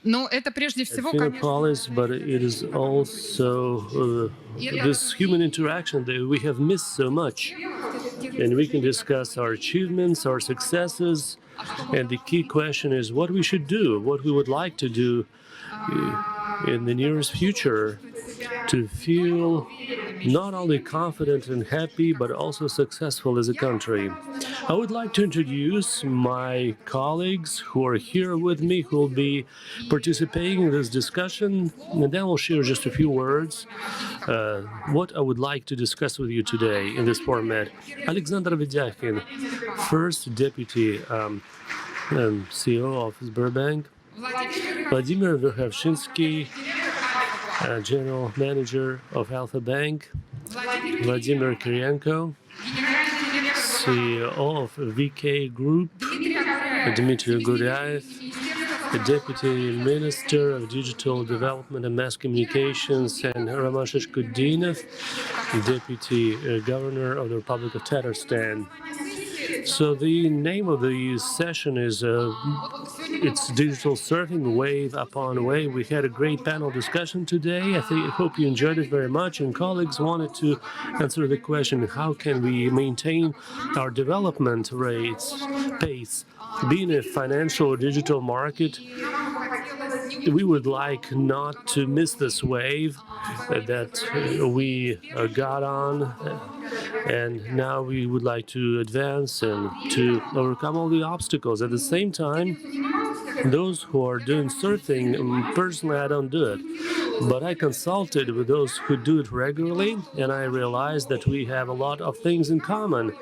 It's been a policy, but it is also this human interaction that we have missed so much. And we can discuss our achievements, our successes, and the key question is what we should do, what we would like to do in the nearest future to feel not only confident and happy, but also successful as a country. I would like to introduce my colleagues who are here with me, who will be participating in this discussion, and then we'll share just a few words what I would like to discuss with you today in this format. Alexander Vedyakhin, first deputy CEO of Sberbank. Vladimir Verkhoshinskiy, general manager of Alfa-Bank. Vladimir Kirienko, CEO of VK Group. Dmitrii Oguriaev, the Deputy Minister of Digital Development and Mass Communications, and Shayhutdinov, Deputy Governor of the Republic of Tatarstan. So the name of the session is it's Digital Surfing, Wave Upon Wave. We had a great panel discussion today. I hope you enjoyed it very much, and colleagues wanted to answer the question, how can we maintain our development pace? Being a financial or digital market, we would like not to miss this wave that we got on, and now we would like to advance and to overcome all the obstacles. At the same time, those who are doing surfing, personally I don't do it, but I consulted with those who do it regularly, and I realized that we have a lot of things in common.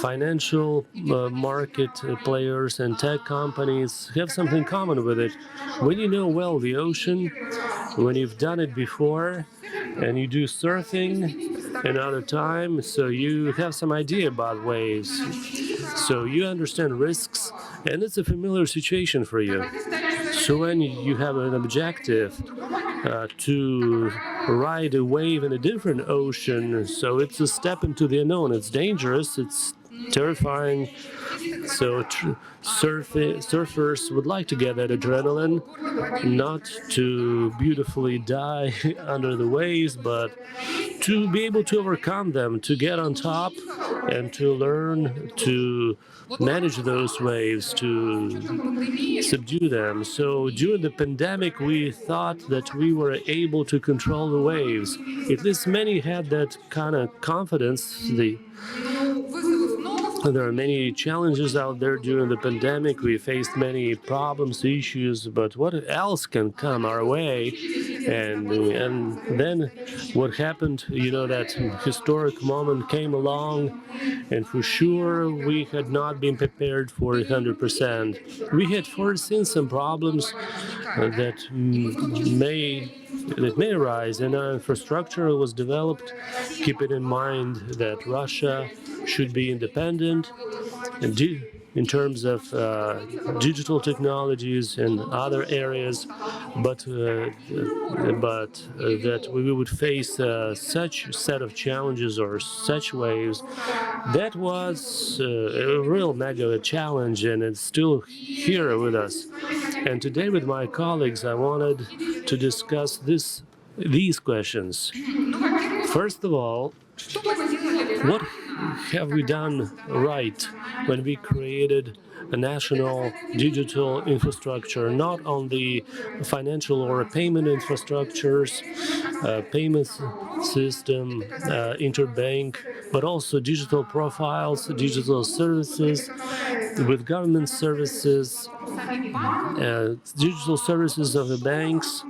Financial market players and tech companies have something in common with it. When you know well the ocean, when you've done it before, and you do surfing another time, so you have some idea about waves. So you understand risks, and it's a familiar situation for you. So when you have an objective to ride a wave in a different ocean, so it's a step into the unknown. It's dangerous, it's terrifying. So surfers would like to get that adrenaline, not to beautifully die under the waves, but to be able to overcome them, to get on top, and to learn to manage those waves, to subdue them. So during the pandemic, we thought that we were able to control the waves. At least many had that kind of confidence. There are many challenges out there during the pandemic. We faced many problems, issues, but what else can come our way? And then what happened, that historic moment came along, and for sure we had not been prepared for it 100%. We had foreseen some problems that may arise, and our infrastructure was developed, keeping in mind that Russia should be independent and in terms of digital technologies and other areas, but that we would face such set of challenges or such waves. That was a real mega challenge, and it's still here with us. And today with my colleagues, I wanted to discuss these questions. First of all, what have we done right when we created a national digital infrastructure, not only financial or payment infrastructures, payment system, interbank, but also digital profiles, digital services with government services, digital services of the banks.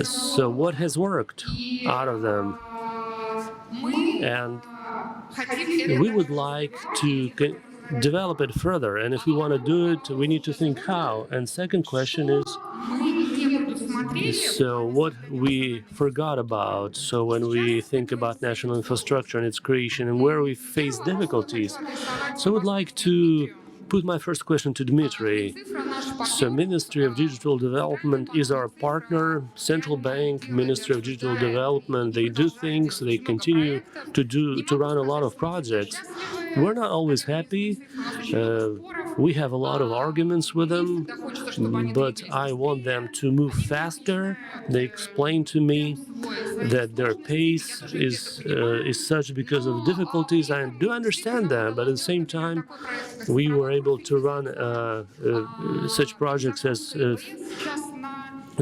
So what has worked out of them? And we would like to develop it further, and if we want to do it, we need to think how. And second question is, so what we forgot about, so when we think about national infrastructure and its creation and where we face difficulties. So I would like to put my first question to Dmitrii. So Ministry of Digital Development is our partner, Central Bank, Ministry of Digital Development, they do things, they continue to run a lot of projects. We're not always happy. We have a lot of arguments with them. but I want them to move faster. They explain to me that their pace is such because of difficulties. I do understand that, but at the same time, we were able to run such projects as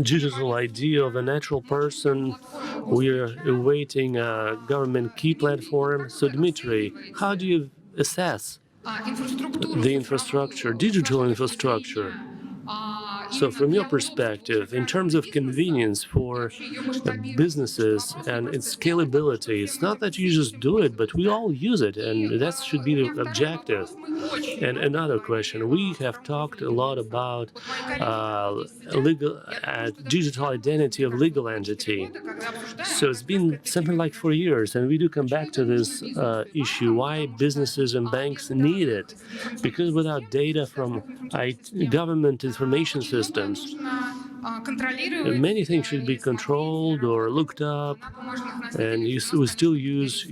digital ID of a natural person. We are awaiting a government key platform. So, Dmitrii, how do you assess the infrastructure, digital infrastructure? So from your perspective, in terms of convenience for businesses and its scalability, it's not that you just do it, but we all use it, and that should be the objective. And another question, we have talked a lot about digital identity of legal entity. So it's been something like 4 years, and we do come back to this issue, why businesses and banks need it. Because without data from government information systems, many things should be controlled or looked up, and we still use,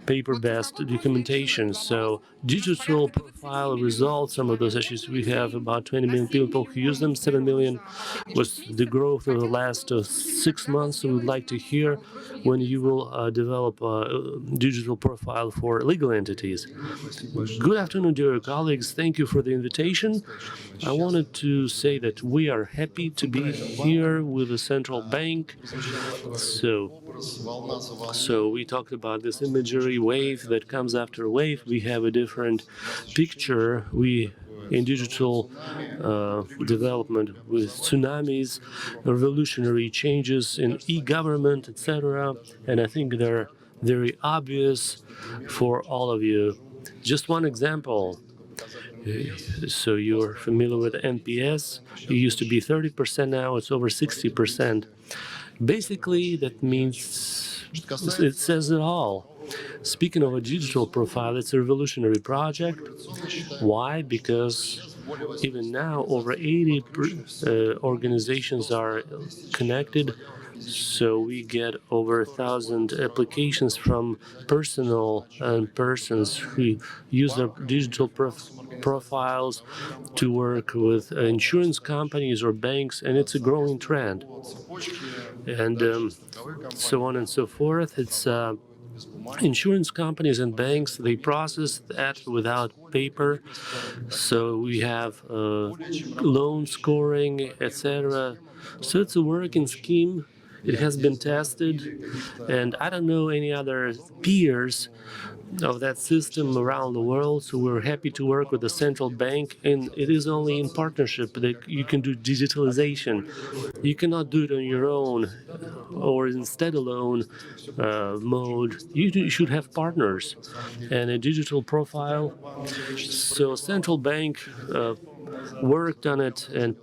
paper-based documentation. So digital profile results, some of those issues, we have about 20 million people who use them. 7 million was the growth of the last 6 months. So we'd like to hear when you will develop a digital profile for legal entities. Good afternoon, dear colleagues. Thank you for the invitation. I wanted to say that we are happy to be here with the central bank. So we talked about this imagery wave that comes after wave. We have a different picture. In digital development with tsunamis, revolutionary changes in e-government, etc. And I think they're very obvious for all of you. Just one example. So you're familiar with NPS. It used to be 30%, now it's over 60%. Basically, that means it says it all. Speaking of a digital profile, it's a revolutionary project. Why? Because even now, over 80 organizations are connected. So we get over 1,000 applications from persons who use their digital profiles to work with insurance companies or banks, and it's a growing trend. And so on and so forth. It's insurance companies and banks, they process that without paper. So we have loan scoring, etc. So it's a working scheme. It has been tested, and I don't know any other peers of that system around the world, so we're happy to work with the central bank, and it is only in partnership that you can do digitalization. You cannot do it on your own or in standalone mode. You should have partners and a digital profile. So central bank worked on it and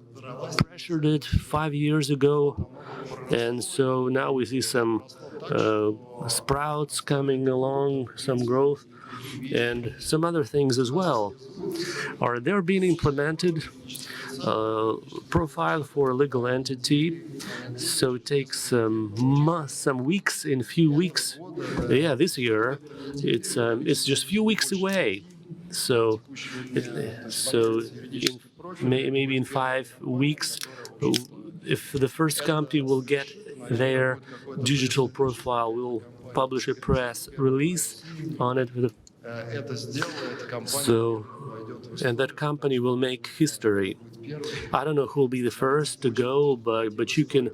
pressured it 5 years ago, and so now we see some sprouts coming along, some growth, and some other things as well. Are there being implemented profile for a legal entity? So it takes some weeks, in few weeks. Yeah, this year it's just few weeks away. So maybe in 5 weeks, if the first company will get their digital profile, we'll publish a press release on it. And that company will make history. I don't know who will be the first to go, but you can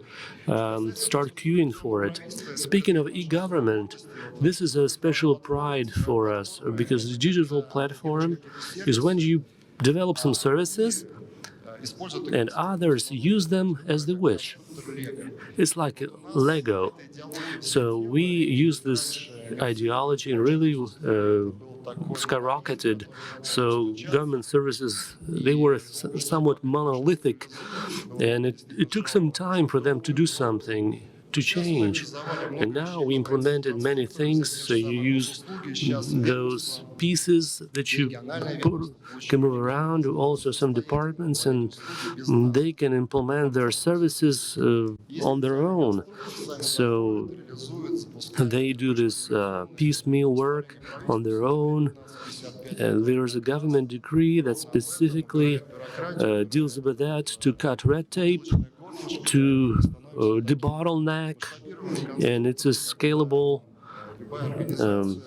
start queuing for it. Speaking of e-government, this is a special pride for us, because the digital platform is when you develop some services and others use them as they wish. It's like Lego. So we use this ideology and really skyrocketed. So government services, they were somewhat monolithic, and it took some time for them to do something. to change. And now we implemented many things, so you use those pieces that you can move around, also some departments, and they can implement their services on their own. So they do this piecemeal work on their own. There's a government decree that specifically deals with that, to cut red tape, to debottleneck, and it's a scalable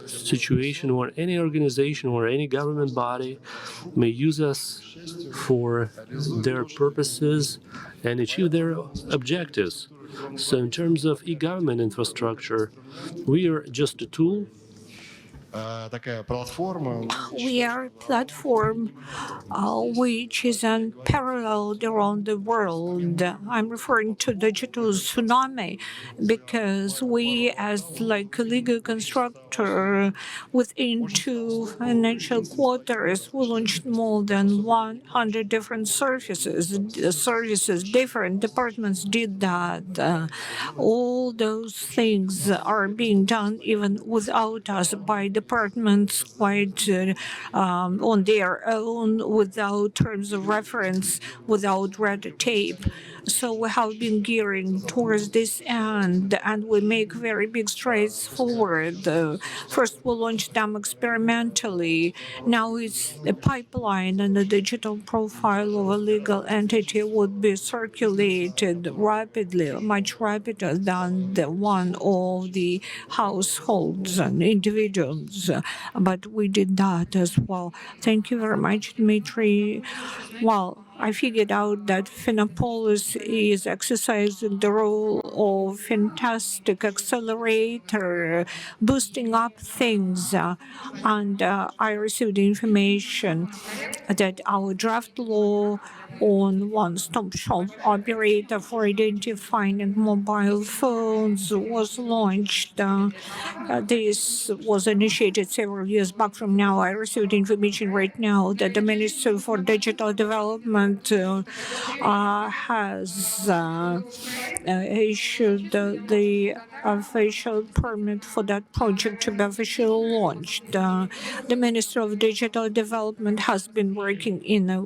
situation where any organization or any government body may use us for their purposes and achieve their objectives. So in terms of e-government infrastructure, we are just a tool. We are a platform which is unparalleled around the world. I'm referring to digital tsunami because we, as like a legal constructor within 2 financial quarters, we launched more than 100 different services. Different departments did that. All those things are being done even without us by departments quite on their own, without terms of reference, without red tape. So we have been gearing towards this end, and we make very big strides forward. First, we launched them experimentally. Now it's a pipeline, and the digital profile of a legal entity would be circulated rapidly, much rapidly than the one of the households and individuals. But we did that as well. Thank you very much, Dmitrii. Well, I figured out that Finapolis is exercising the role of fantastic accelerator, boosting up things. And I received information that our draft law on one-stop shop operator for identifying mobile phones was launched. This was initiated several years back from now. I received information right now that the Ministry for Digital Development has issued the official permit for that project to be officially launched. The Ministry of Digital Development has been working in a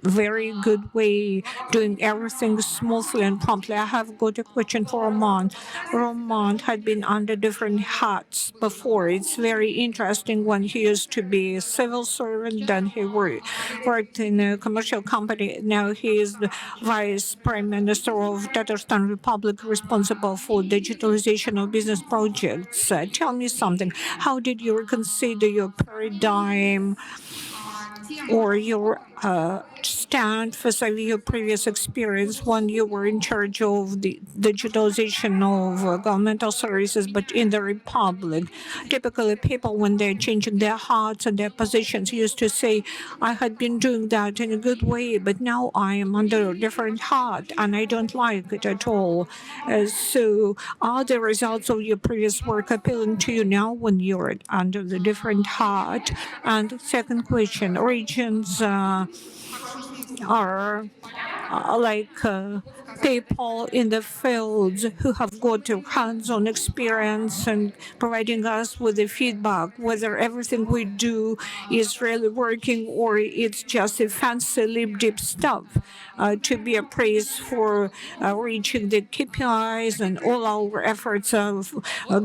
very good way, doing everything smoothly and promptly. I have got a question for Roman. Roman had been under different hats before. It's very interesting when he used to be a civil servant, then he worked in a commercial company. Now he is the Vice Prime Minister of Tatarstan Republic, responsible for digitalization of business projects. Tell me something. How did you reconsider your paradigm or your stand vis-a-vis your previous experience when you were in charge of the digitalization of governmental services, but in the Republic? Typically, people, when they're changing their hats and their positions, used to say, I had been doing that in a good way, but now I am under a different hat, and I don't like it at all. So are the results of your previous work appealing to you now when you're under the different hat? And second question, regions are like people in the fields who have got hands-on experience and providing us with the feedback whether everything we do is really working or it's just a fancy lip-deep stuff to be appraised for reaching the KPIs, and all our efforts of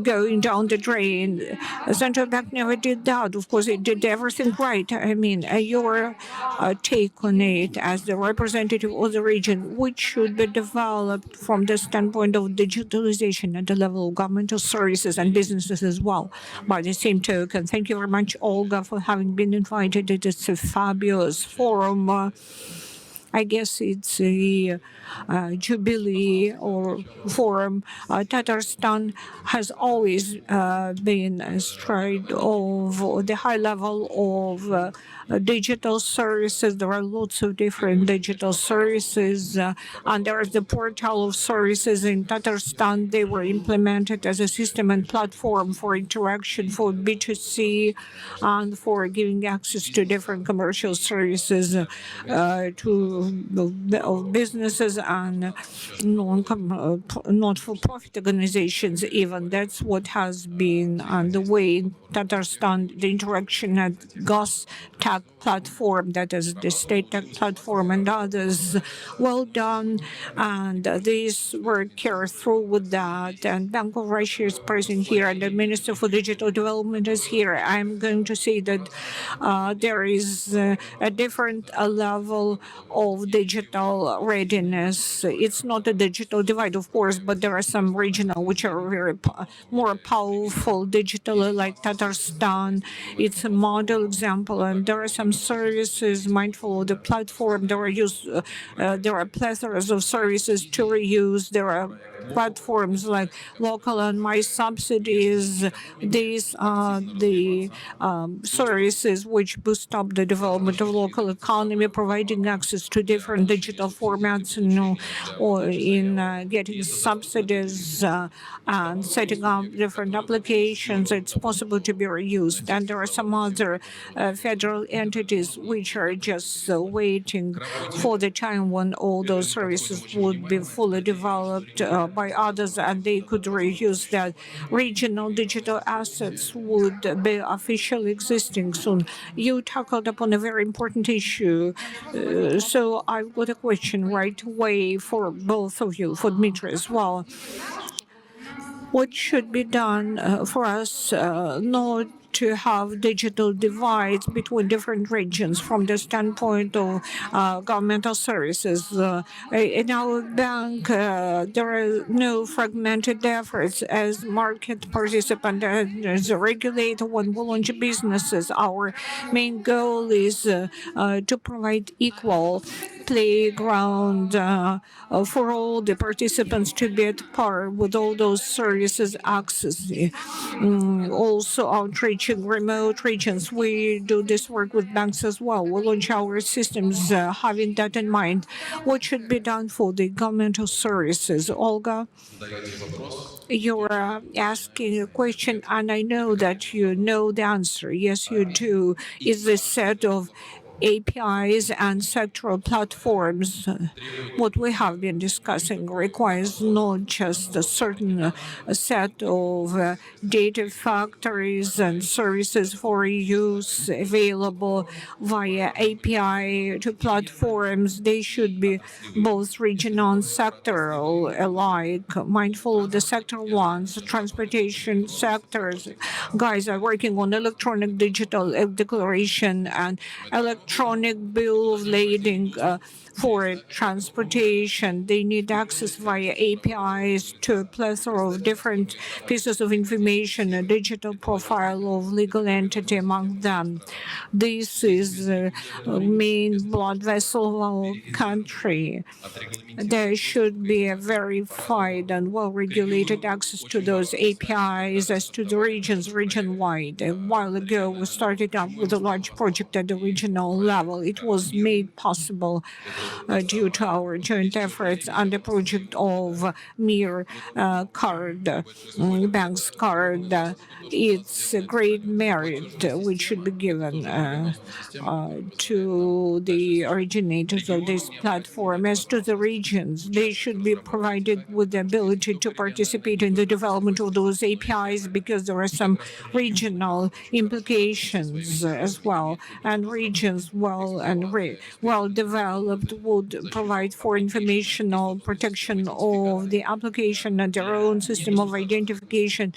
going down the drain. Central Bank never did that. Of course, it did everything right. I mean, your take on it as the representative of the region, which should be developed from the standpoint of digitalization at the level of governmental services and businesses as well. By the same token, thank you very much, Olga, for having been invited. It is a fabulous forum. I guess it's a jubilee or forum. Tatarstan has always been astride of the high level of digital services. There are lots of different digital services, and there is the portal of services in Tatarstan. They were implemented as a system and platform for interaction for B2C and for giving access to different commercial services to of businesses and not-for-profit organizations even. That's what has been underway in Tatarstan, the interaction at GovTech platform, that is the state tech platform, and others. Well done, and this work carried through with that. And Bank of Russia is present here, and the Minister for Digital Development is here. I'm going to say that there is a different level of digital readiness. It's not a digital divide, of course, but there are some regional which are very more powerful digitally, like Tatarstan. It's a model example, and there are some services mindful of the platform. There are plethoras of services to reuse. There are platforms like local and my subsidies. These are the services which boost up the development of local economy, providing access to different digital formats, or in getting subsidies and setting up different applications. It's possible to be reused. And there are some other federal entities which are just waiting for the time when all those services would be fully developed by others, and they could reuse that. Regional digital assets would be officially existing soon. You tackled upon a very important issue. So I've got a question right away for both of you, for Dmitrii as well. What should be done for us not to have digital divides between different regions from the standpoint of governmental services? In our bank, there are no fragmented efforts. As market participant, as a regulator, when we launch businesses, our main goal is to provide equal playground for all the participants to be at par with all those services access. Also outreaching remote regions. We do this work with banks as well. We launch our systems having that in mind. What should be done for the governmental services? Olga, you're asking a question, and I know that you know the answer. Yes, you do. Is the set of APIs and sectoral platforms. What we have been discussing requires not just a certain set of data factories and services for use available via API to platforms. They should be both regional and sectoral alike, mindful of the sectoral ones. Transportation sectors guys are working on electronic digital declaration and electronic bill of lading for transportation. They need access via APIs to a plethora of different pieces of information, a digital profile of legal entity among them. This is the main blood vessel of our country. There should be a verified and well-regulated access to those APIs as to the regions, region-wide. A while ago, we started up with a large project at the regional level. It was made possible due to our joint efforts on the project of Mir card, bank's card. It's a great merit which should be given to the originators of this platform. As to the regions, they should be provided with the ability to participate in the development of those APIs, because there are some regional implications as well. And regions well developed would provide for informational protection of the application and their own system of identification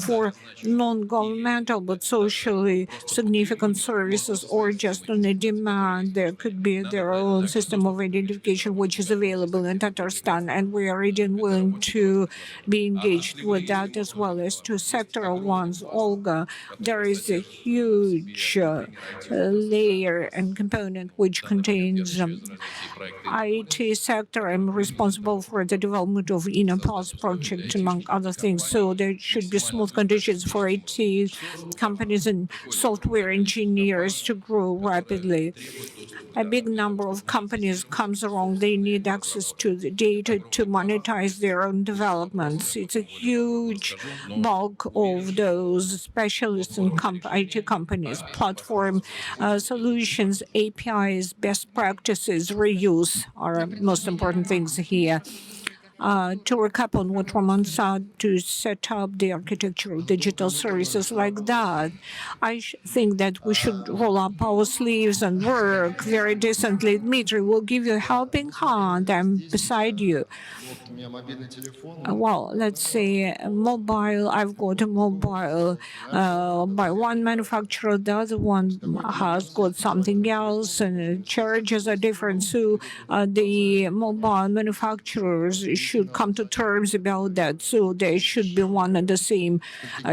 for non-governmental but socially significant services, or just on a demand. There could be their own system of identification which is available in Tatarstan, and we are ready and willing to be engaged with that as well. As to sectoral ones, Olga, there is a huge layer and component which contains IT sector. I'm responsible for the development of INAPOS project, among other things. So there should be smooth conditions for IT companies and software engineers to grow rapidly. A big number of companies comes along. They need access to the data to monetize their own developments. It's a huge bulk of those specialists in IT companies, platform solutions, APIs, best practices, reuse are most important things here. To recap on what Roman said, to set up the architecture of digital services like that, I think that we should roll up our sleeves and work very decently. Dmitrii will give you a helping hand. I'm beside you. Well, let's say mobile. I've got a mobile by one manufacturer. The other one has got something else, and charges are different. So the mobile manufacturers should come to terms about that. So there should be one and the same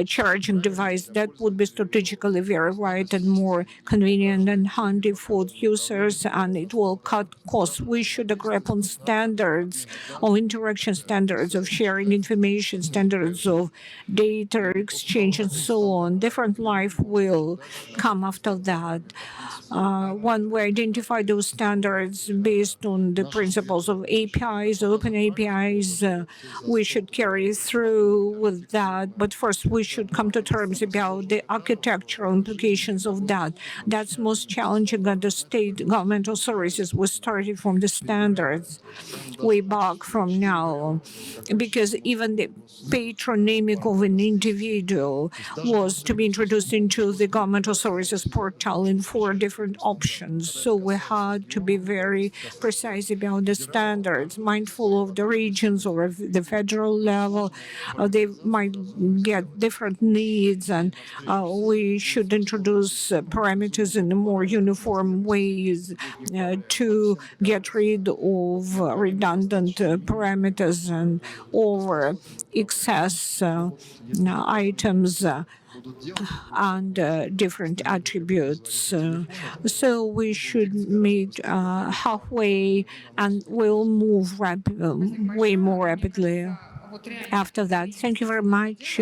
charging device. That would be strategically very right and more convenient and handy for users, and it will cut costs. We should agree upon standards or interaction standards of sharing information, standards of data exchange, and so on. Different life will come after that. When we identify those standards based on the principles of APIs, open APIs, we should carry through with that. But first, we should come to terms about the architectural implications of that. That's most challenging at the state governmental services. We started from the standards way back from now, because even the patronymic of an individual was to be introduced into the governmental services portal in 4 different options. So we had to be very precise about the standards, mindful of the regions or the federal level. They might get different needs, and we should introduce parameters in a more uniform ways to get rid of redundant parameters and over excess items and different attributes. So we should meet halfway, and we'll move way more rapidly after that. Thank you very much.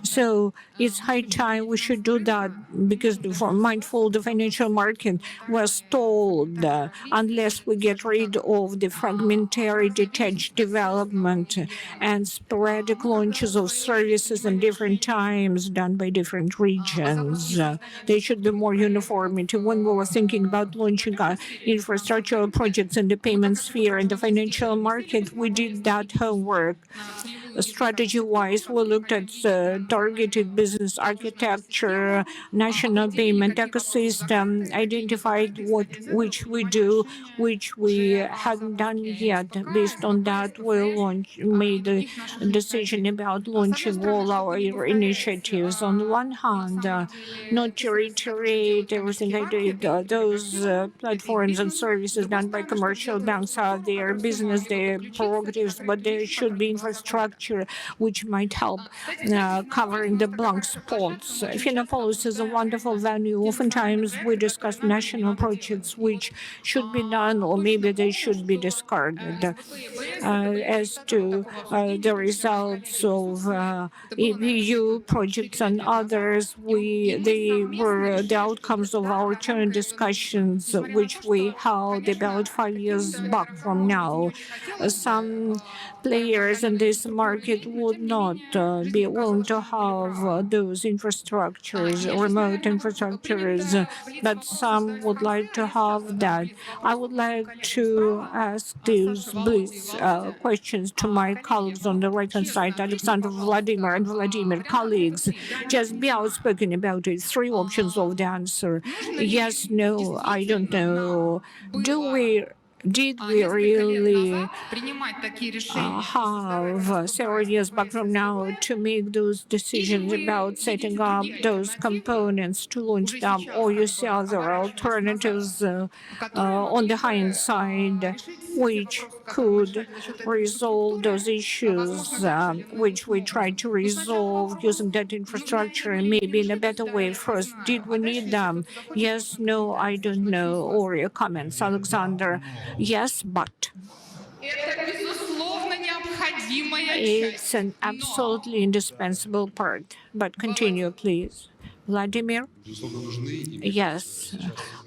So it's high time we should do that, because for mindful the financial market was stalled unless we get rid of the fragmentary detached development and sporadic launches of services in different times done by different regions. There should be more uniformity. When we were thinking about launching infrastructural projects in the payment sphere and the financial market, we did that homework. Strategy-wise, we looked at targeted business architecture, national payment ecosystem, identified which we do, which we hadn't done yet. Based on that, we made a decision about launching all our initiatives. On the one hand, not to reiterate everything I did, those platforms and services done by commercial banks are their business, their prerogatives, but there should be infrastructure which might help covering the blank spots. Finapolis is a wonderful venue. Oftentimes we discuss national projects which should be done, or maybe they should be discarded. As to the results of EU projects and others, they were the outcomes of our joint discussions, which we held about 5 years back from now. Some players in this market would not be willing to have those infrastructures, remote infrastructures, but some would like to have that. I would like to ask these questions to my colleagues on the right-hand side, Alexander, Vladimir, and Vladimir. Colleagues, just be outspoken about it. 3 options of the answer. Yes, no, I don't know. Did we really have several years back from now to make those decisions about setting up those components to launch them, or you see other alternatives on the hindsight which could resolve those issues which we tried to resolve using that infrastructure, and maybe in a better way? First, did we need them? Yes, no, I don't know. Or your comments, Alexander? Yes, but it's an absolutely indispensable part. But continue, please. Vladimir? Yes,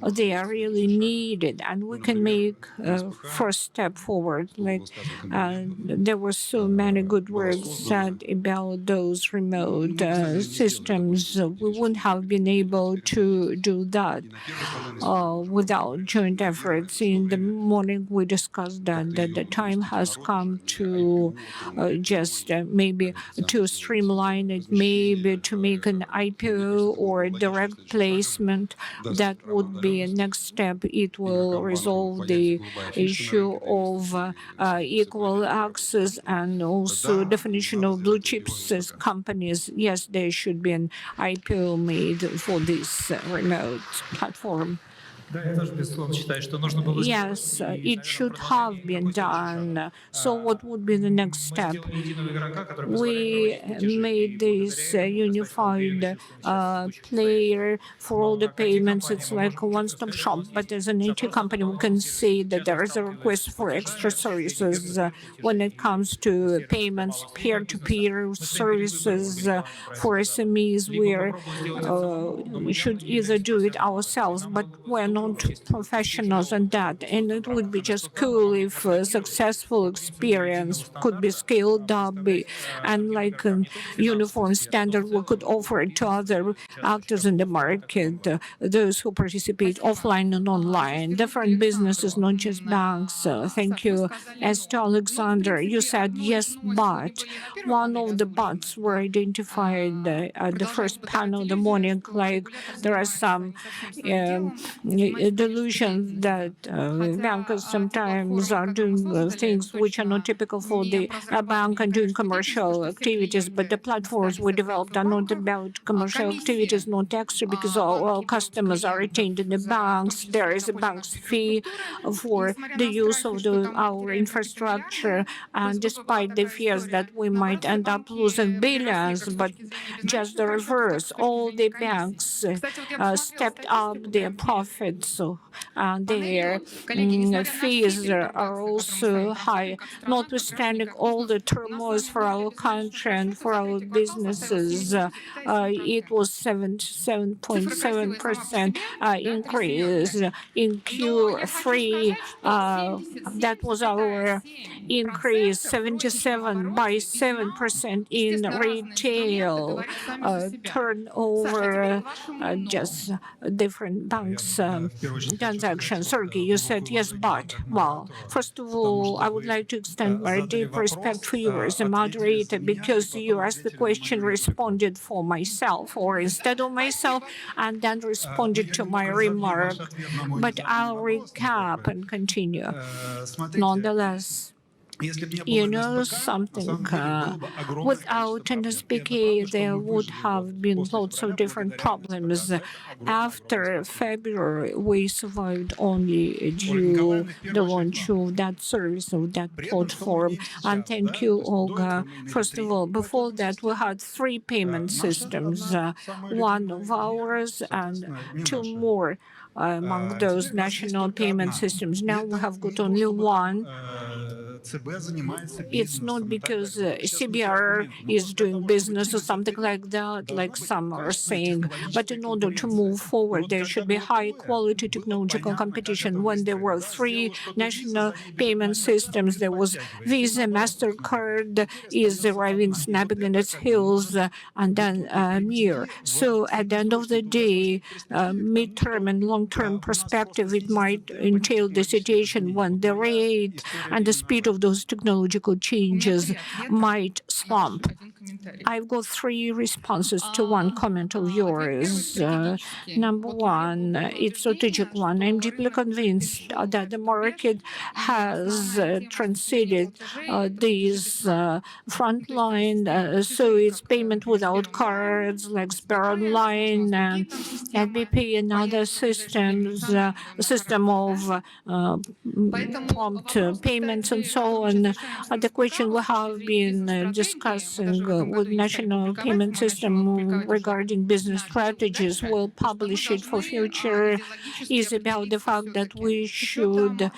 they are really needed, and we can make a first step forward. Like there were so many good words said about those remote systems. We wouldn't have been able to do that without joint efforts. In the morning, we discussed that the time has come to just maybe to streamline it, maybe to make an IPO or direct placement. That would be a next step. It will resolve the issue of equal access and also definition of blue chips as companies. Yes, there should be an IPO made for this remote platform. Yes, it should have been done. So what would be the next step? We made this unified player for all the payments. It's like a one-stop shop, but as an IT company, we can see that there is a request for extra services when it comes to payments, peer-to-peer services for SMEs. We should either do it ourselves, but we're not professionals on that. And it would be just cool if a successful experience could be scaled up and like a uniform standard we could offer it to other actors in the market, those who participate offline and online, different businesses, not just banks. Thank you. As to Alexander, you said yes, but one of the buts were identified at the first panel in the morning, like there are some delusions that bankers sometimes are doing things which are not typical for the bank and doing commercial activities, but the platforms we developed are not about commercial activities, not extra, because all customers are retained in the banks. There is a bank's fee for the use of our infrastructure, and despite the fears that we might end up losing billions, but just the reverse, all the banks stepped up their profits, so their fees are also high, notwithstanding all the turmoil for our country and for our businesses. It was 7.7% increase in Q3. That was our increase, 77 by 7% in retail turnover, just different banks transactions. Sergey, you said yes, but well, first of all, I would like to extend my deep respect for you as a moderator, because you asked the question, responded for myself or instead of myself, and then responded to my remark. But I'll recap and continue. Nonetheless, you know something, without NSPK, there would have been lots of different problems. After February, we survived only due the launch of that service, of that platform. And thank you, Olga. First of all, before that, we had 3 payment systems, one of ours and 2 more among those national payment systems. Now we have got only one. It's not because CBR is doing business or something like that, like some are saying, but in order to move forward, there should be high-quality technological competition. When there were 3 national payment systems, there was Visa, MasterCard is arriving, snapping in its heels, and then Mir. So at the end of the day, midterm and long-term perspective, it might entail the situation when the rate and the speed of those technological changes might slump. I've got 3 responses to one comment of yours. Number one, it's a strategic one. I'm deeply convinced that the market has transcended these frontline, so it's payment without cards like Sber Online and NBP and other systems, system of prompt payments and so on the question we have been discussing with National Payment System regarding business strategies. We'll publish it for future. Is about the fact that we should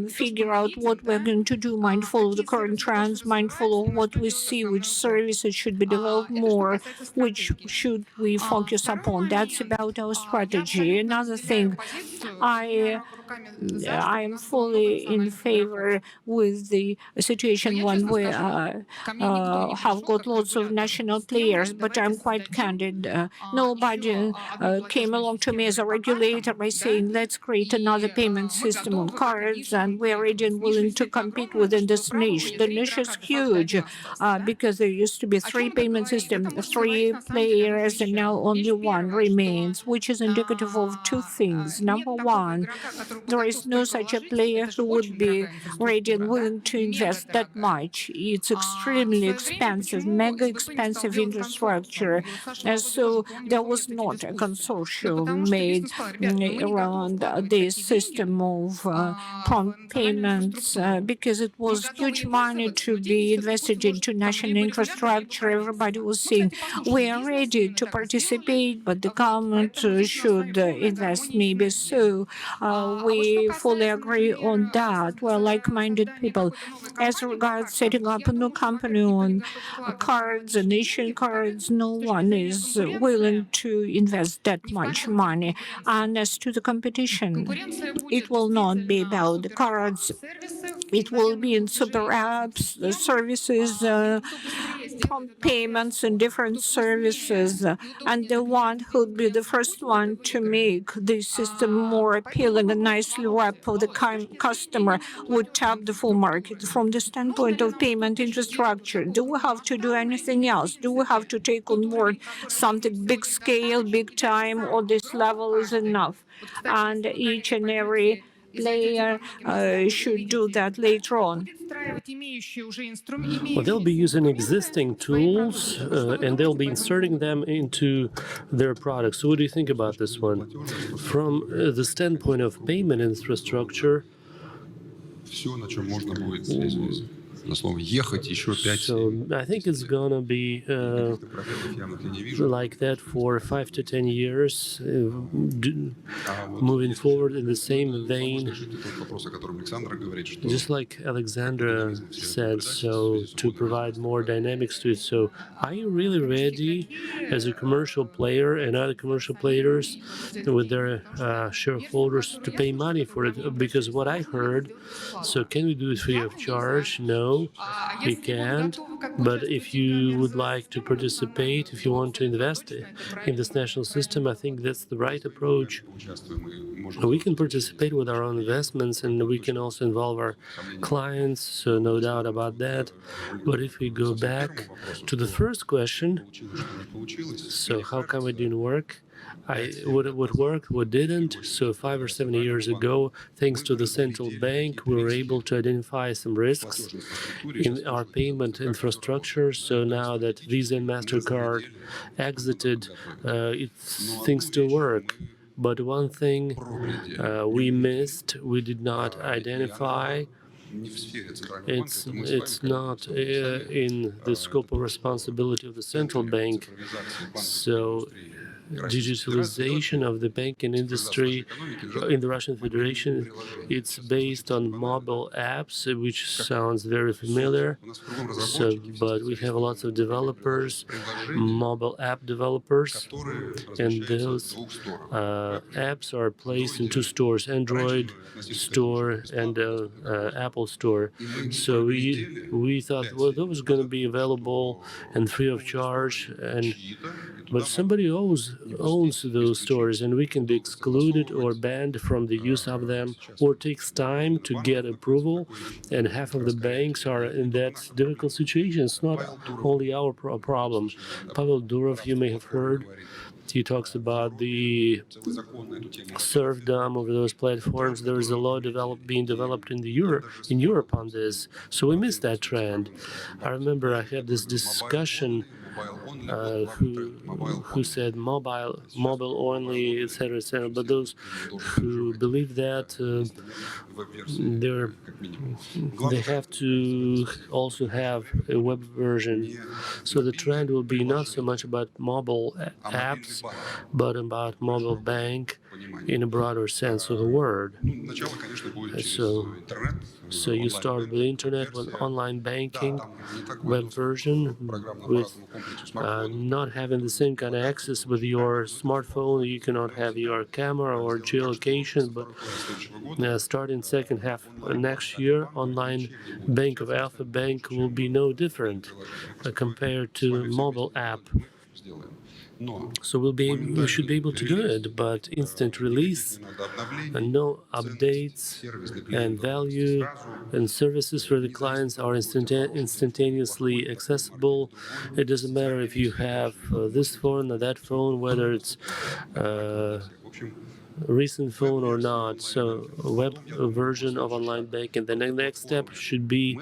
figure out what we're going to do, mindful of the current trends, mindful of what we see, which services should be developed more, which should we focus upon. That's about our strategy. Another thing, I am fully in favor with the situation when we have got lots of national players, but I'm quite candid. Nobody came along to me as a regulator by saying, let's create another payment system on cards, and we're ready and willing to compete within this niche. The niche is huge because there used to be 3 payment systems, 3 players, and now only 1 remains, which is indicative of 2 things. Number one, there is no such a player who would be ready and willing to invest that much. It's extremely expensive, mega expensive infrastructure. And so there was not a consortium made around this system of prompt payments because it was huge money to be invested into national infrastructure. Everybody was saying, we are ready to participate, but the government should invest maybe. So we fully agree on that. We're like-minded people. As regards setting up a new company on cards and issuing cards, no one is willing to invest that much money. And as to the competition, it will not be about the cards. It will be in super apps, services, prompt payments, and different services. And the one who'd be the first one to make the system more appealing and nicely wrapped for the customer would tap the full market. From the standpoint of payment infrastructure, do we have to do anything else? Do we have to take on board something big scale, big time, or this level is enough? And each and every player should do that later on. Well, they'll be using existing tools and they'll be inserting them into their products. So what do you think about this one? From the standpoint of payment infrastructure, so I think it's gonna be like that for 5 to 10 years, moving forward in the same vein. Just like Alexandra said, so to provide more dynamics to it. So are you really ready as a commercial player and other commercial players with their shareholders to pay money for it? Because what I heard, so can we do it free of charge? No. We can't, but if you would like to participate, if you want to invest in this national system, I think that's the right approach. We can participate with our own investments and we can also involve our clients, so no doubt about that. But if we go back to the first question, so how come it didn't work? What worked, what didn't. So 5 or 7 years ago, thanks to the central bank, we were able to identify some risks in our payment infrastructure. So now that Visa and MasterCard exited, things still work. But one thing we missed, we did not identify. It's not in the scope of responsibility of the central bank. So digitalization of the banking industry in the Russian Federation, it's based on mobile apps, which sounds very familiar. So, but we have lots of developers, mobile app developers, and those apps are placed in 2 stores, Android store and Apple store. So we thought, well, that was going to be available and free of charge, but somebody owns those stores, and we can be excluded or banned from the use of them, or takes time to get approval, and half of the banks are in that difficult situation. It's not only our problem. Pavel Durov, you may have heard, he talks about the serfdom of those platforms. There is a law being developed in Europe on this. So we missed that trend. I remember I had this discussion who said mobile only, etc., etc. But those who believe that they have to also have a web version. So the trend will be not so much about mobile apps, but about mobile bank in a broader sense of the word. So you start with internet, with online banking, web version, with not having the same kind of access with your smartphone. You cannot have your camera or geolocation, but starting second half next year, online bank of Alfa-Bank will be no different compared to mobile app. So we should be able to do it, but instant release and no updates and value and services for the clients are instantaneously accessible. It doesn't matter if you have this phone or that phone, whether it's recent phone or not. So a web version of online banking. The next step should be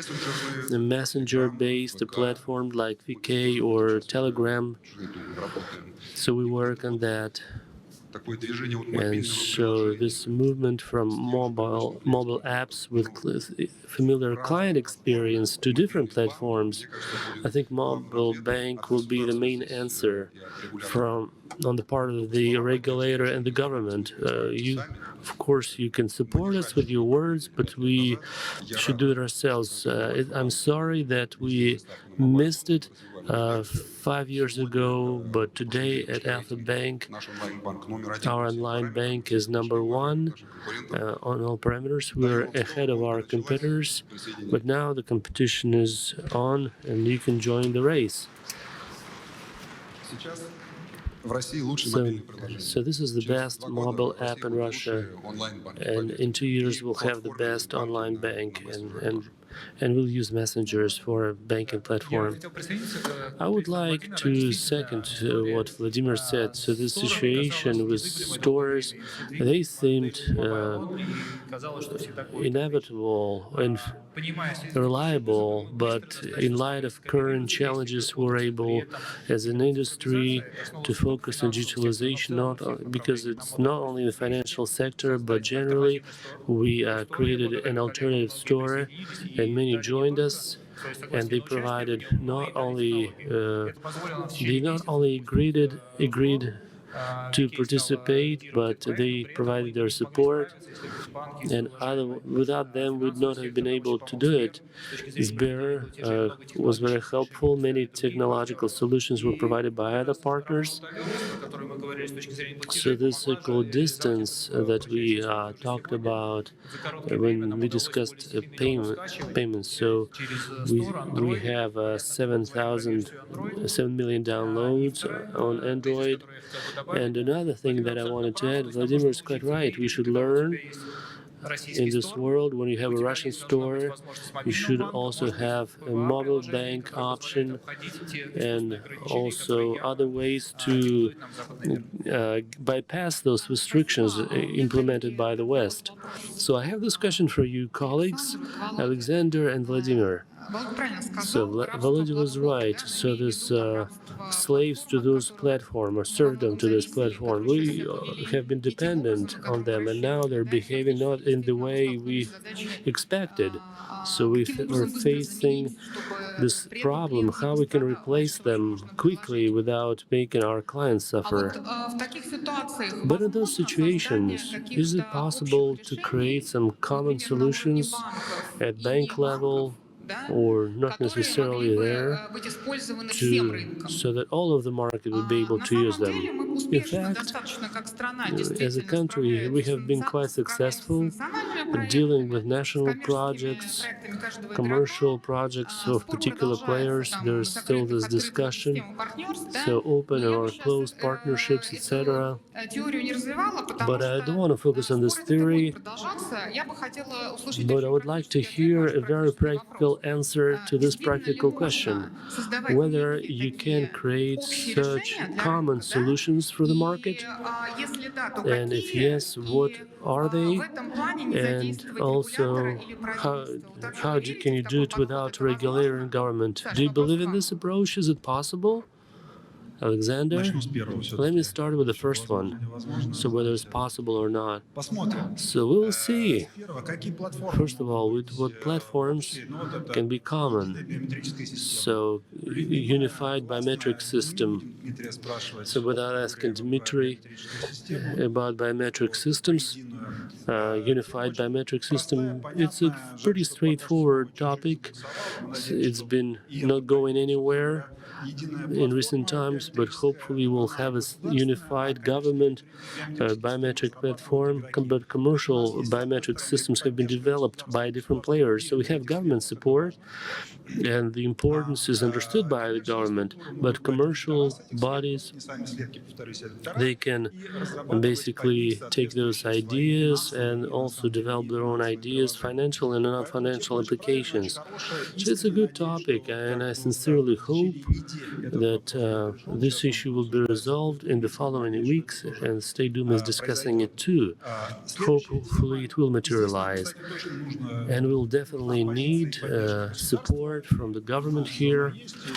a messenger-based platform like VK or Telegram. So we work on that. And so this movement from mobile apps with familiar client experience to different platforms, I think mobile bank will be the main answer on the part of the regulator and the government. Of course, you can support us with your words, but we should do it ourselves. I'm sorry that we missed it 5 years ago, but today at Alfa-Bank, our online bank is #1 on all parameters. We're ahead of our competitors, but now the competition is on, and you can join the race. So this is the best mobile app in Russia, and in 2 years we'll have the best online bank, and we'll use messengers for a banking platform. I would like to second what Vladimir said. So the situation with stores, they seemed inevitable and reliable, but in light of current challenges, we're able, as an industry, to focus on digitalization, because it's not only the financial sector, but generally, we created an alternative store, and many joined us, and they provided not only agreed to participate, but they provided their support, and without them, we'd not have been able to do it. Sber was very helpful. Many technological solutions were provided by other partners. So this distance that we talked about when we discussed payments. So we have 7 million downloads on Android. And another thing that I wanted to add, Vladimir is quite right. We should learn in this world. When you have a Russian store, you should also have a mobile bank option and also other ways to bypass those restrictions implemented by the West. So I have this question for you, colleagues, Alexander and Vladimir. So Volodya was right. So this slaves to those platforms, or serfdom to this platform, we have been dependent on them, and now they're behaving not in the way we expected. So we're facing this problem, how we can replace them quickly without making our clients suffer. But in those situations, is it possible to create some common solutions at bank level, or not necessarily there, so that all of the market would be able to use them? In fact, as a country, we have been quite successful at dealing with national projects, commercial projects of particular players. There's still this discussion, so open or closed partnerships, etc. But I don't want to focus on this theory, but I would like to hear a very practical answer to this practical question, whether you can create such common solutions for the market, and if yes, what are they, and also how can you do it without regulator and government? Do you believe in this approach? Is it possible? Alexander, let me start with the first one, so whether it's possible or not. So we will see. First of all, with what platforms can be common. So, unified biometric system. So without asking Dmitrii about biometric systems, unified biometric system, it's a pretty straightforward topic. It's been not going anywhere in recent times, but hopefully we'll have a unified government biometric platform. But commercial biometric systems have been developed by different players, so we have government support, and the importance is understood by the government. But commercial bodies, they can basically take those ideas and also develop their own ideas, financial and non-financial implications. So it's a good topic, and I sincerely hope that this issue will be resolved in the following weeks, and State Duma is discussing it too. Hopefully it will materialize. And we'll definitely need support from the government here.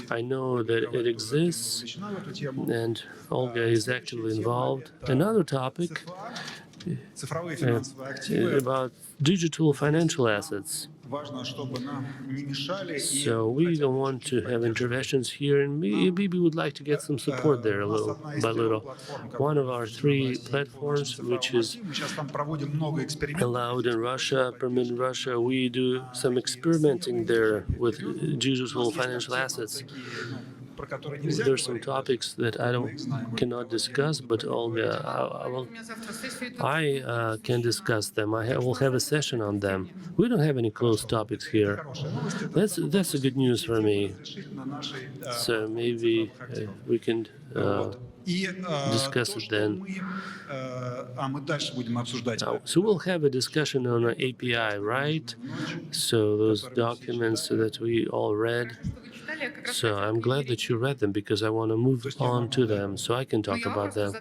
I know that it exists, and Olga is actively involved. Another topic about digital financial assets. So we don't want to have interventions here, and maybe we would like to get some support there a little by little. One of our 3 platforms, which is allowed in Russia, permitted in Russia, we do some experimenting there with digital financial assets. There's some topics that I cannot discuss, but Olga, I can discuss them. Will have a session on them. We don't have any closed topics here. That's a good news for me. So maybe we can discuss it then. So we'll have a discussion on an API, right? So those documents that we all read. So I'm glad that you read them, because I want to move on to them so I can talk about them.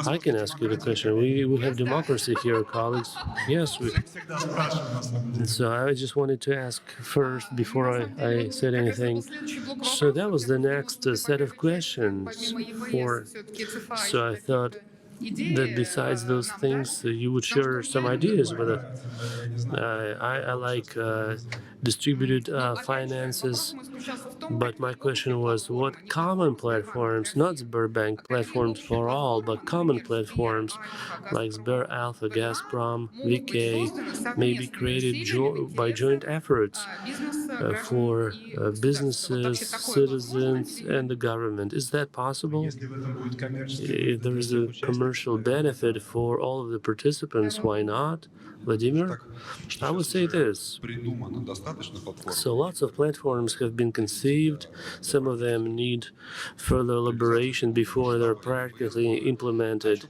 I can ask you the question. We have democracy here, colleagues. Yes. So I just wanted to ask first before I said anything. So that was the next set of questions. So I thought that besides those things, you would share some ideas with it. I like distributed finances, but my question was, what common platforms, not Sberbank platforms for all, but common platforms like Sber Alpha, Gazprom, VK, may be created by joint efforts for businesses, citizens, and the government. Is that possible? If there is a commercial benefit for all of the participants, why not? Vladimir? I would say this. So lots of platforms have been conceived. Some of them need further elaboration before they're practically implemented.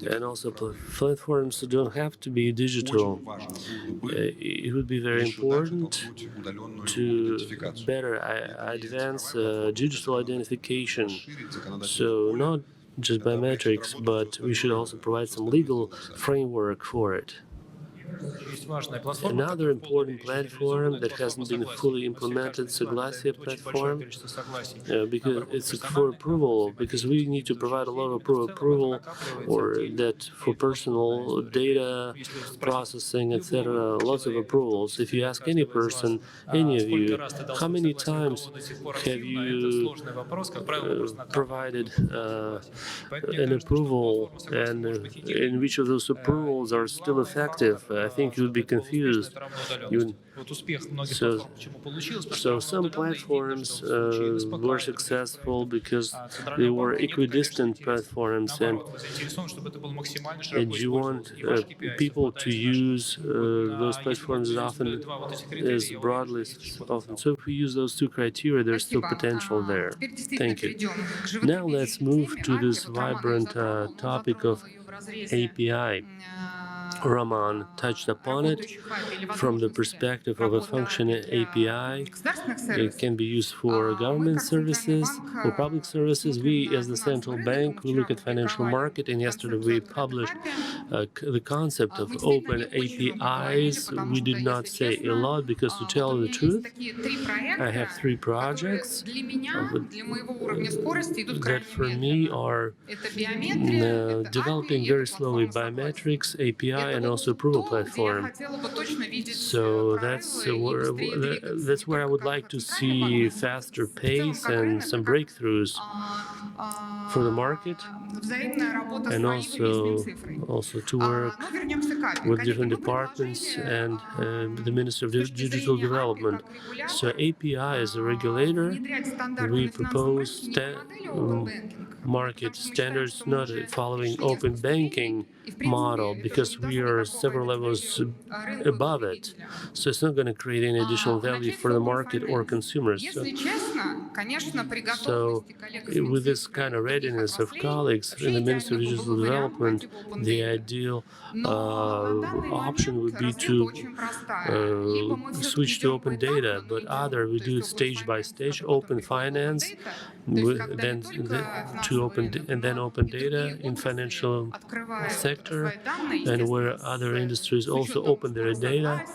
And also platforms don't have to be digital. It would be very important to better advance digital identification. So not just biometrics, but we should also provide some legal framework for it. Another important platform that hasn't been fully implemented, Soglasie platform, because it's for approval, because we need to provide a lot of approval, or that for personal data processing, etc. Lots of approvals. If you ask any person, any of you, how many times have you provided an approval, and in which of those approvals are still effective? I think you would be confused. So some platforms were successful because they were equidistant platforms, and you want people to use those platforms as often as broadly as often. So if we use those 2 criteria, there's still potential there. Thank you. Now let's move to this vibrant topic of API. Roman touched upon it. From the perspective of a functioning API, it can be used for government services, for public services. We, as the central bank, we look at financial market, and yesterday we published the concept of open APIs. We did not say a lot because, to tell the truth, I have 3 projects that for me are developing very slowly: biometrics, API, and also approval platform. So that's where I would like to see faster pace and some breakthroughs for the market, and also to work with different departments and the Ministry of Digital Development. So API as a regulator, we propose market standards not following open banking model, because we are several levels above it. So it's not going to create any additional value for the market or consumers. So with this kind of readiness of colleagues in the Ministry of Digital Development, the ideal option would be to switch to open data, but other we do it stage by stage: open finance, then open data in financial sector, and where other industries also open their data.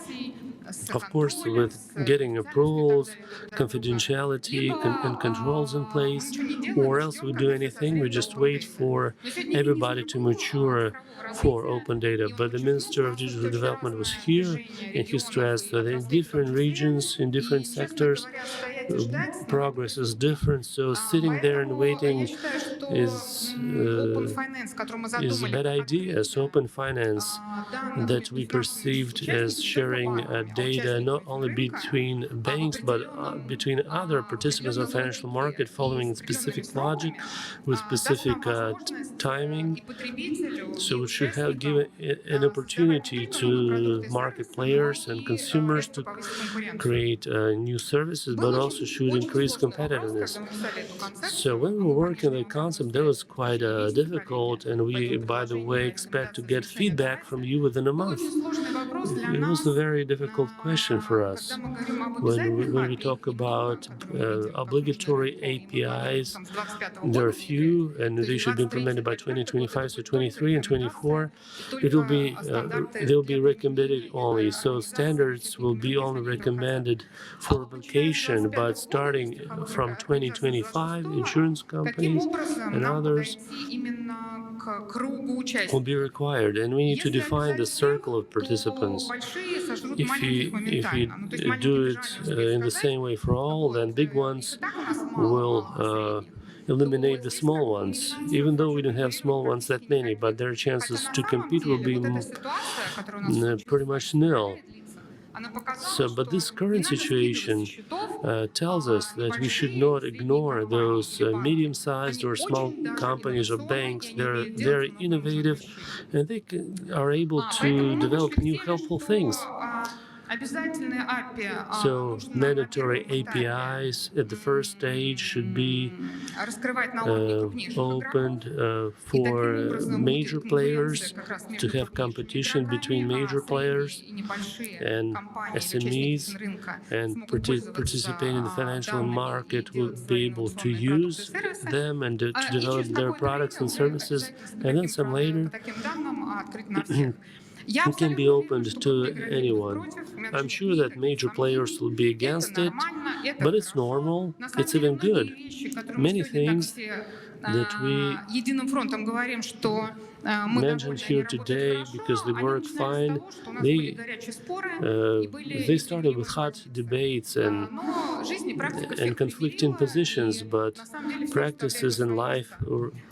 Of course, with getting approvals, confidentiality, and controls in place, or else we do anything, we just wait for everybody to mature for open data. But the Minister of Digital Development was here, and he stressed that in different regions, in different sectors, progress is different. So sitting there and waiting is a bad idea. So open finance, that we perceived as sharing data not only between banks but between other participants of the financial market, following specific logic with specific timing. So we should have given an opportunity to market players and consumers to create new services, but also should increase competitiveness. So when we were working on the concept, that was quite difficult, and we, by the way, expect to get feedback from you within a month. It was a very difficult question for us. When we talk about obligatory APIs, there are few, and they should be implemented by 2025, so 23 and 24. They'll be recommended only. So standards will be only recommended for application, but starting from 2025, insurance companies and others will be required, and we need to define the circle of participants. If we do it in the same way for all, then big ones will eliminate the small ones, even though we don't have small ones that many, but their chances to compete will be pretty much nil. So, but this current situation tells us that we should not ignore those medium-sized or small companies or banks. They're very innovative, and they are able to develop new helpful things. So mandatory APIs at the first stage should be opened for major players, to have competition between major players and SMEs, and participating in the financial market will be able to use them and to develop their products and services, and then some later. It can be opened to anyone. I'm sure that major players will be against it, but it's normal, it's even good. Many things that we mentioned here today, because they work fine, they started with hot debates and conflicting positions, but practices in life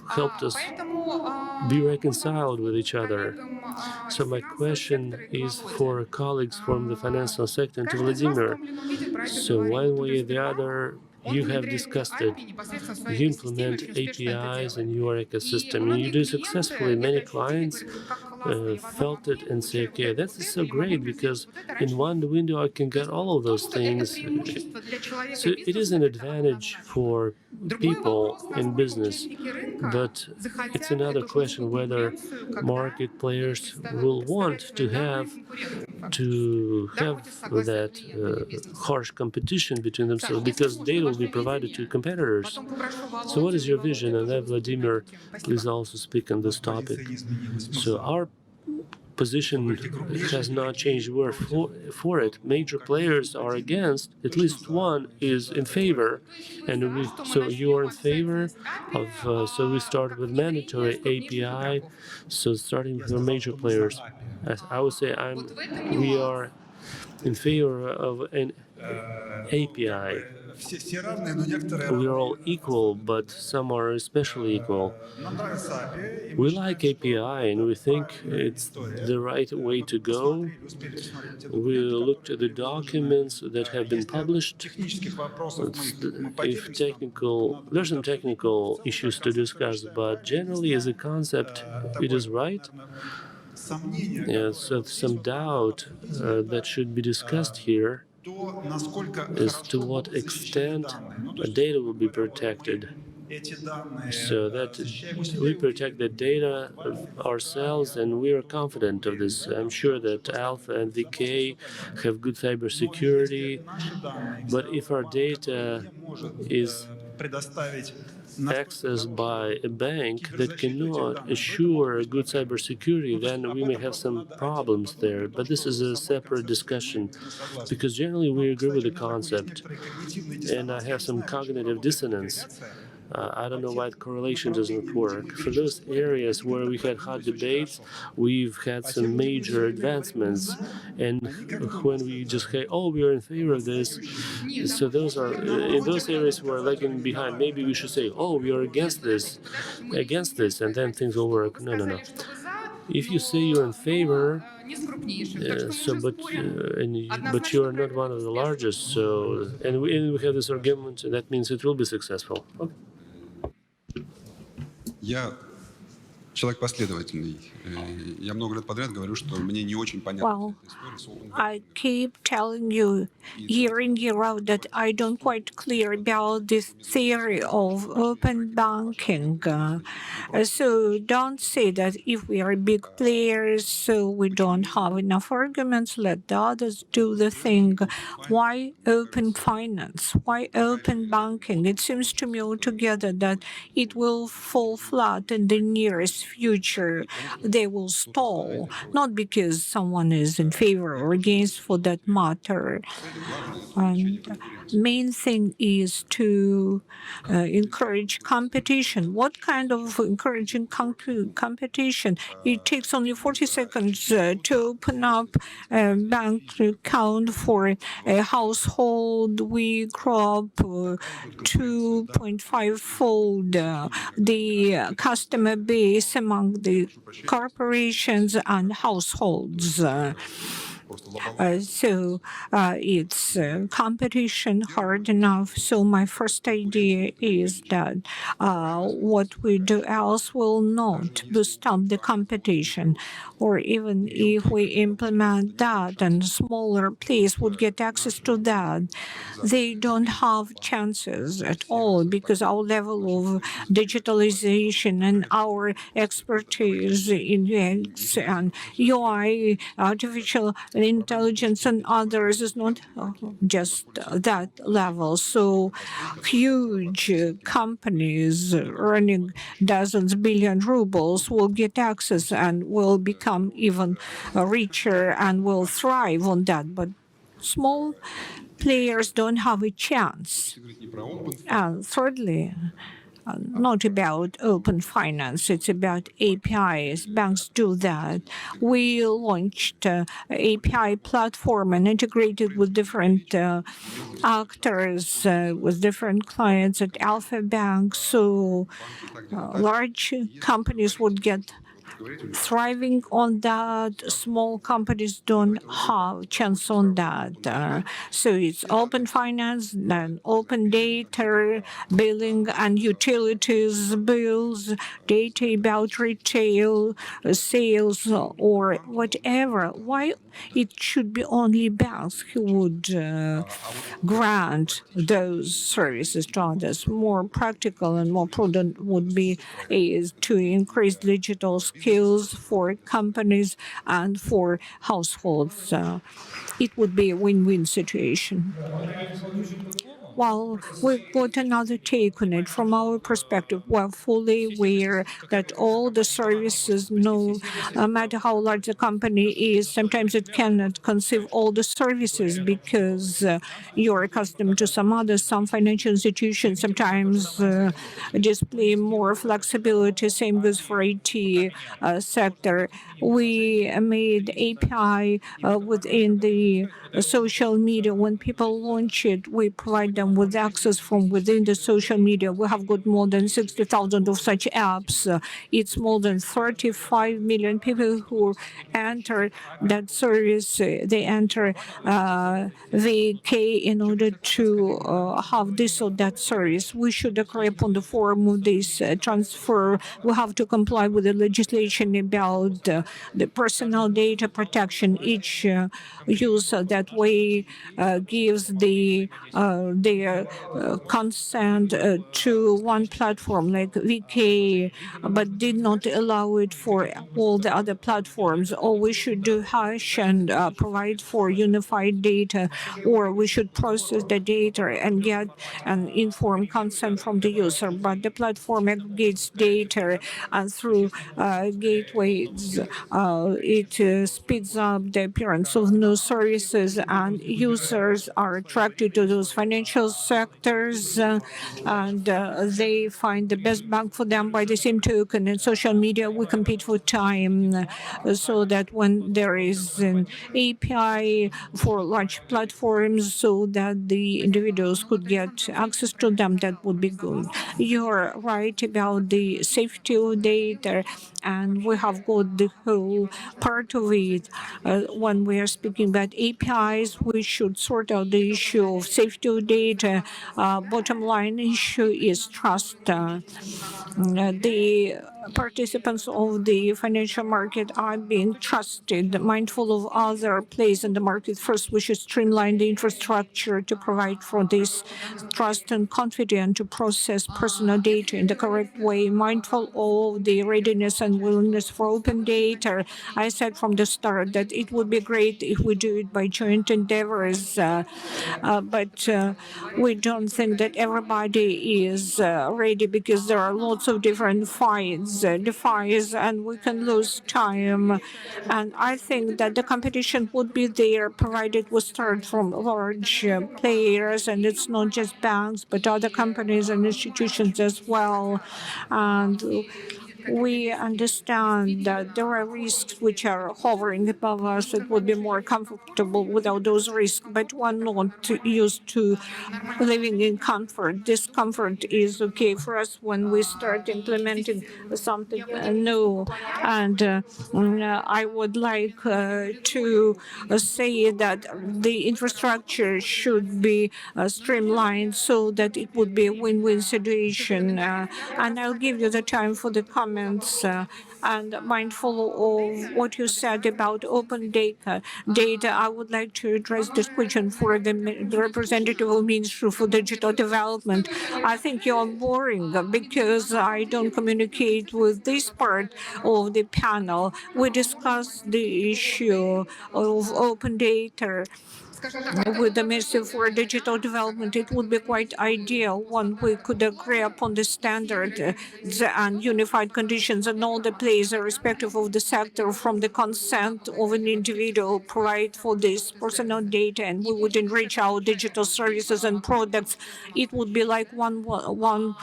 helped us be reconciled with each other. So my question is for colleagues from the financial sector and to Vladimir. So one way or the other, You have discussed it. You implement APIs in your ecosystem, and you do successfully. Many clients felt it and say, okay, this is so great because in one window I can get all of those things. So it is an advantage for people in business, but it's another question whether market players will want to have that harsh competition between themselves because data will be provided to competitors. So what is your vision? And then Vladimir, please also speak on this topic. So our position has not changed. We're for it. Major players are against. At least one is in favor, and so you are in favor of. So we start with mandatory API. So starting with the major players, as I would say, we are in favor of an API. We are all equal, but some are especially equal. We like API, and we think it's the right way to go. We looked at the documents that have been published. There's some technical issues to discuss, but generally, as a concept, it is right. So some doubt that should be discussed here is to what extent data will be protected, so that we protect the data ourselves, and we are confident of this. I'm sure that Alpha and VK have good cybersecurity, but if our data is accessed by a bank that cannot assure good cybersecurity, then we may have some problems there. But this is a separate discussion, because generally we agree with the concept, and I have some cognitive dissonance. I don't know why the correlation doesn't work. For those areas where we had hot debates, we've had some major advancements. And when we just say, oh, we are in favor of this, so those are, in those areas who are lagging behind, maybe we should say, oh, we are against this, and then things will work. No, no, no. If you say you're in favor, but you are not one of the largest, and we have this argument, and that means it will be successful. Okay. Я человек последовательный. Я много лет подряд говорю, что мне не очень понятна эта история. I keep telling you year in, year out that I don't quite clear about this theory of open banking. So don't say that if we are big players, so we don't have enough arguments, let the others do the thing. Why open finance? Why open banking? It seems to me altogether that it will fall flat in the nearest future. They will stall, not because someone is in favor or against for that matter. And main thing is to encourage competition. What kind of encouraging competition? It takes only 40 seconds to open up a bank account for a household. We grow up 2.5-fold the customer base among the corporations and households. So it's competition hard enough. So my first idea is that what we do else will not boost up the competition. Or even if we implement that and smaller players would get access to that, they don't have chances at all because our level of digitalization and our expertise in UX and UI, artificial intelligence and others is not just that level. So huge companies earning dozens billion rubles will get access and will become even richer and will thrive on that. But small players don't have a chance. And thirdly, not about open finance, it's about APIs. Banks do that. We launched an API platform and integrated with different actors, with different clients at Alfa-Bank. So large companies would get thriving on that. Small companies don't have chance on that. So it's open finance, then open data, billing and utilities bills, data about retail, sales, or whatever. Why it should be only banks who would grant those services to others? More practical and more prudent would be is to increase digital skills for companies and for households. It would be a win-win situation. Well, we've got another take on it. From our perspective, we're fully aware that all the services, no matter how large the company is, sometimes it cannot conceive all the services because you're accustomed to some others. Some financial institutions sometimes display more flexibility. Same goes for IT sector. We made API within the social media. When people launch it, we provide them with access from within the social media. We have got more than 60,000 of such apps. It's more than 35 million people who enter that service. They enter VK in order to have this or that service. We should agree upon the form of this transfer. We have to comply with the legislation about the personal data protection. Each user that way gives their consent to one platform like VK, but did not allow it for all the other platforms. Or we should do hash and provide for unified data, or we should process the data and get an informed consent from the user. But the platform aggregates data, and through gateways, it speeds up the appearance of new services, and users are attracted to those financial sectors, and they find the best bank for them. By the same token, in social media, we compete for time, so that when there is an API for large platforms, so that the individuals could get access to them, that would be good. You're right about the safety of data, and we have got the whole part of it. When we are speaking about APIs, we should sort out the issue of safety of data. Bottom line issue is trust. The participants of the financial market are being trusted, mindful of other players in the market. First, we should streamline the infrastructure to provide for this trust and confidence to process personal data in the correct way, mindful of the readiness and willingness for open data. I said from the start that it would be great if we do it by joint endeavors, but we don't think that everybody is ready, because there are lots of different defies, and we can lose time. And I think that the competition would be there, provided we start from large players, and it's not just banks, but other companies and institutions as well. And we understand that there are risks which are hovering above us. It would be more comfortable without those risks, but we're not used to living in comfort. Discomfort is okay for us when we start implementing something new. And I would like to say that the infrastructure should be streamlined so that it would be a win-win situation. And I'll give you the time for the comments. And mindful of what you said about open data, I would like to address this question for the representative of Ministry for Digital Development. I think you're boring because I don't communicate with this part of the panel. We discussed the issue of open data with the Ministry for Digital Development. It would be quite ideal when we could agree upon the standard and unified conditions, and all the players, irrespective of the sector, from the consent of an individual, provide for this personal data, and we would enrich our digital services and products. It would be like one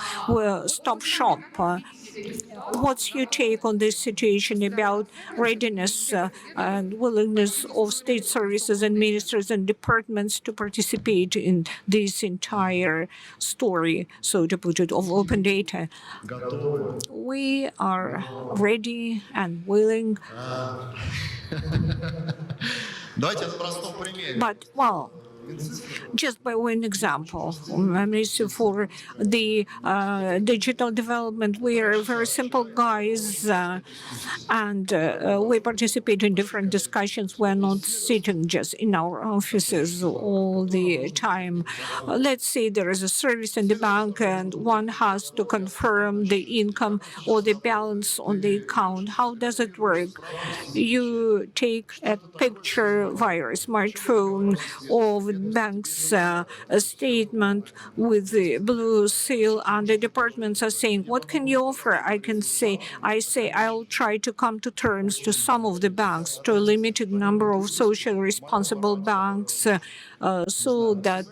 stop shop. What's your take on this situation about readiness and willingness of state services and ministers and departments to participate in this entire story, so to put it, of open data. We are ready and willing. But, well, just by one example, so for the digital development, we are very simple guys, and we participate in different discussions. We're not sitting just in our offices all the time. Let's say there is a service in the bank and one has to confirm the income or the balance on the account. How does it work? You take a picture via a smartphone of the bank's a statement with the blue seal, and the departments are saying, what can you offer? I say, I'll try to come to terms to some of the banks, to a limited number of socially responsible banks, so that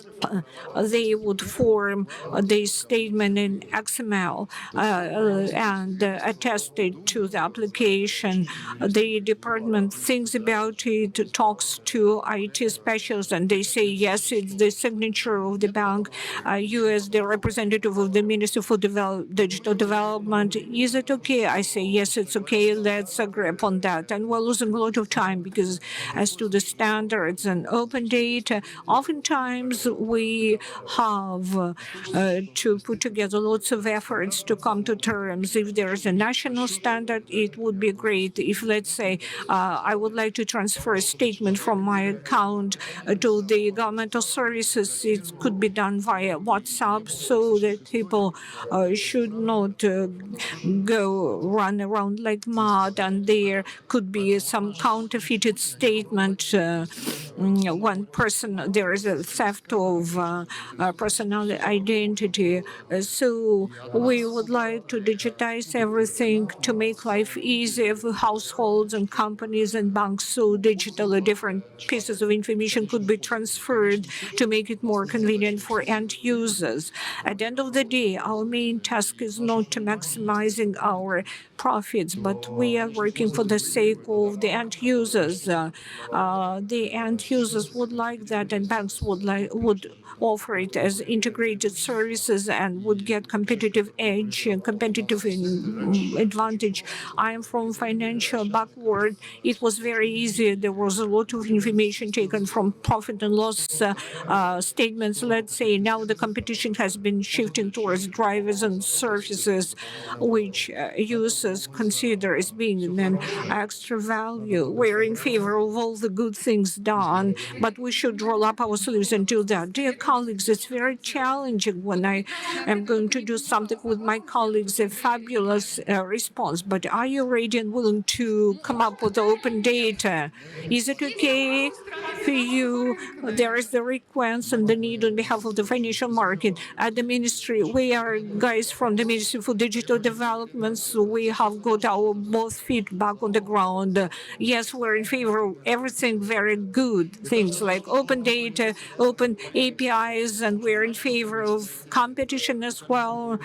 they would form the statement in XML and attest it to the application. The department thinks about it, talks to IT specialists, and they say, yes, it's the signature of the bank. You as the representative of the Ministry for Digital Development, is it okay? I say, yes, it's okay. Let's agree upon that. And we're losing a lot of time because as to the standards and open data, oftentimes we have to put together lots of efforts to come to terms. If there is a national standard, it would be great. If, let's say, I would like to transfer a statement from my account to the governmental services, it could be done via WhatsApp, so that people should not go run around like mad, and there could be some counterfeited statement. One person, there is a theft of personal identity. So we would like to digitize everything to make life easier for households and companies and banks, so digitally different pieces of information could be transferred to make it more convenient for end users. At the end of the day, our main task is not to maximizing our profits, but we are working for the sake of the end users. The end users would like that, and banks would offer it as integrated services and would get competitive edge and competitive advantage. I am from financial backward. It was very easy. There was a lot of information taken from profit and loss statements. Let's say now the competition has been shifting towards drivers and services, which users consider as being an extra value. We're in favor of all the good things done, but we should roll up our sleeves and do that. Dear colleagues, it's very challenging when I am going to do something with my colleagues, a fabulous response. But are you ready and willing to come up with open data? Is it okay for you? There is the request and the need on behalf of the financial market. At the ministry, we are guys from the Ministry for Digital Development, so we have got our both feet back on the ground. Yes, we're in favor of everything very good, things like open data, open APIs, and we're in favor of competition as well,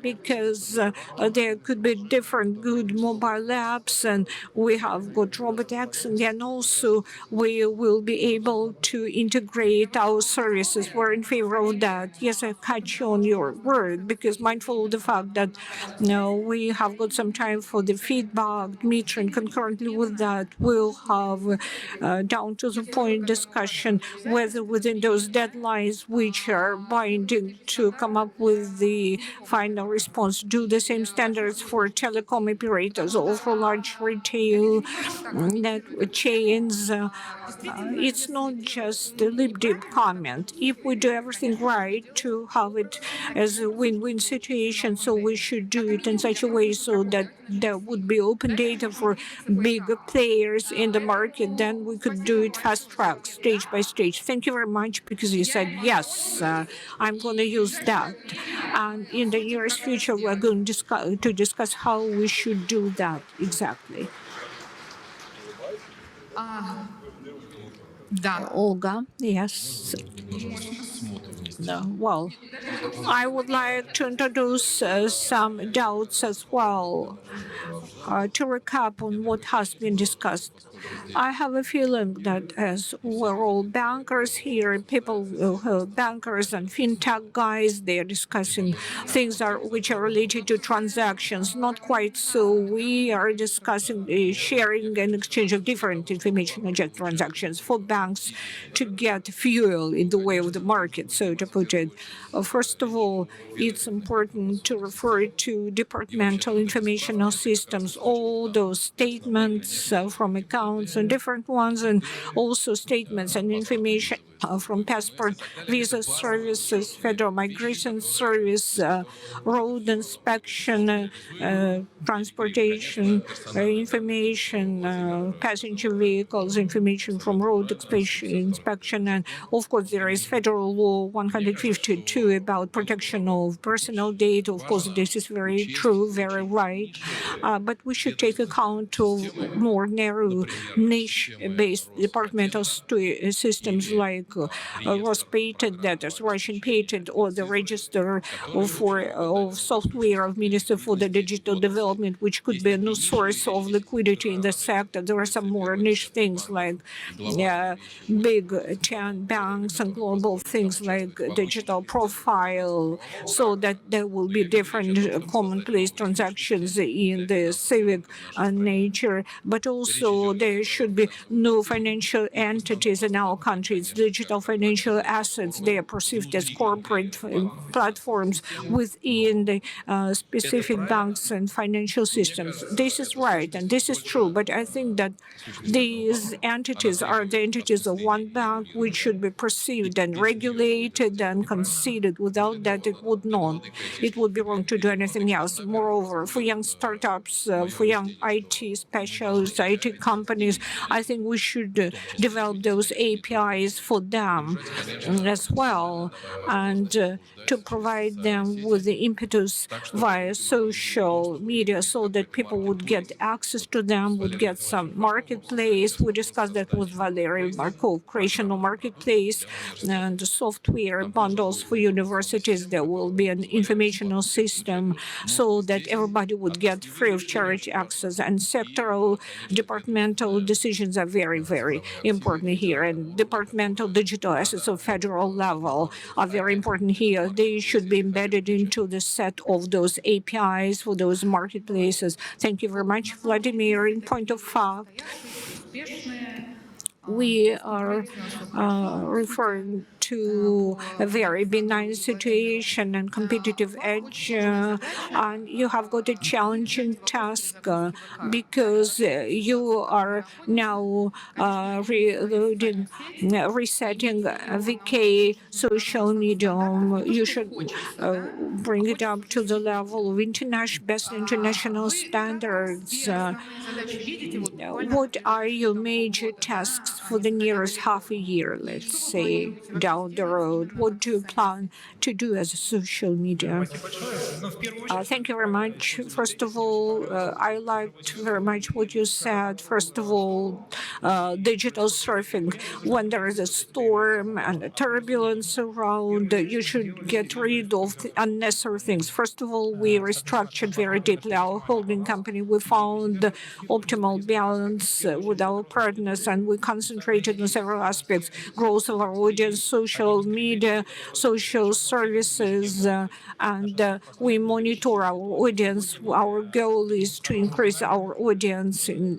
because there could be different good mobile apps, and we have got robotics, and then also we will be able to integrate our services. We're in favor of that. Yes, I catch you on your word, because mindful of the fact that we have got some time for the feedback, Dmitrii, and concurrently with that, we'll have down to the point discussion whether within those deadlines which are binding to come up with the final response, do the same standards for telecom operators or for large retail net chains. It's not just a lip-deep comment. If we do everything right to have it as a win-win situation, so we should do it in such a way so that there would be open data for bigger players in the market, then we could do it fast-track, stage by stage. Thank you very much, because you said, yes, I'm going to use that. And in the nearest future, we're going to discuss how we should do that exactly. Olga, yes. Well, I would like to introduce some doubts as well, to recap on what has been discussed. I have a feeling that as we're all bankers here, people who are bankers and fintech guys, they are discussing things which are related to transactions. Not quite so. We are discussing the sharing and exchange of different information on transactions for banks to get fuel in the way of the market, so to put it. First of all, it's important to refer to departmental informational systems, all those statements from accounts and different ones, and also statements and information from passport, visa services, federal migration service, road inspection, transportation information, passenger vehicles information from road inspection, and of course there is federal law 152 about protection of personal data. Of course, this is very true, very right, but we should take account of more narrow niche-based departmental systems like Rospatent, that is Russian patent, or the register of software of Minister for the Digital Development, which could be a new source of liquidity in the sector. There are some more niche things like big 10 banks and global things like digital profile, so that there will be different commonplace transactions in the civic nature, but also there should be no financial entities in our country. It's digital financial assets. They are perceived as corporate platforms within the specific banks and financial systems. This is right, and this is true, but I think that these entities are the entities of one bank, which should be perceived and regulated and considered. Without that, it would not. It would be wrong to do anything else. Moreover, for young startups, for young IT specialists, IT companies, I think we should develop those APIs for them as well, and to provide them with the impetus via social media so that people would get access to them, would get some marketplace. We discussed that with Valery Markov, creation of marketplace and software bundles for universities. There will be an informational system so that everybody would get free of charge access, and sectoral departmental decisions are very, very important here, and departmental digital assets of federal level are very important here. They should be embedded into the set of those APIs for those marketplaces. Thank you very much, Vladimir. In point of fact, we are referring to a very benign situation and competitive edge, and you have got a challenging task because you are now resetting VK social medium. You should bring it up to the level of best international standards. What are your major tasks for the nearest half a year, let's say, down the road? What do you plan to do as a social media? Thank you very much. First of all, I liked very much what you said. First of all, digital surfing. When there is a storm and a turbulence around, you should get rid of unnecessary things. First of all, we restructured very deeply our holding company. We found the optimal balance with our partners, and we concentrated on several aspects: growth of our audience, social media, social services, and we monitor our audience. Our goal is to increase our audience in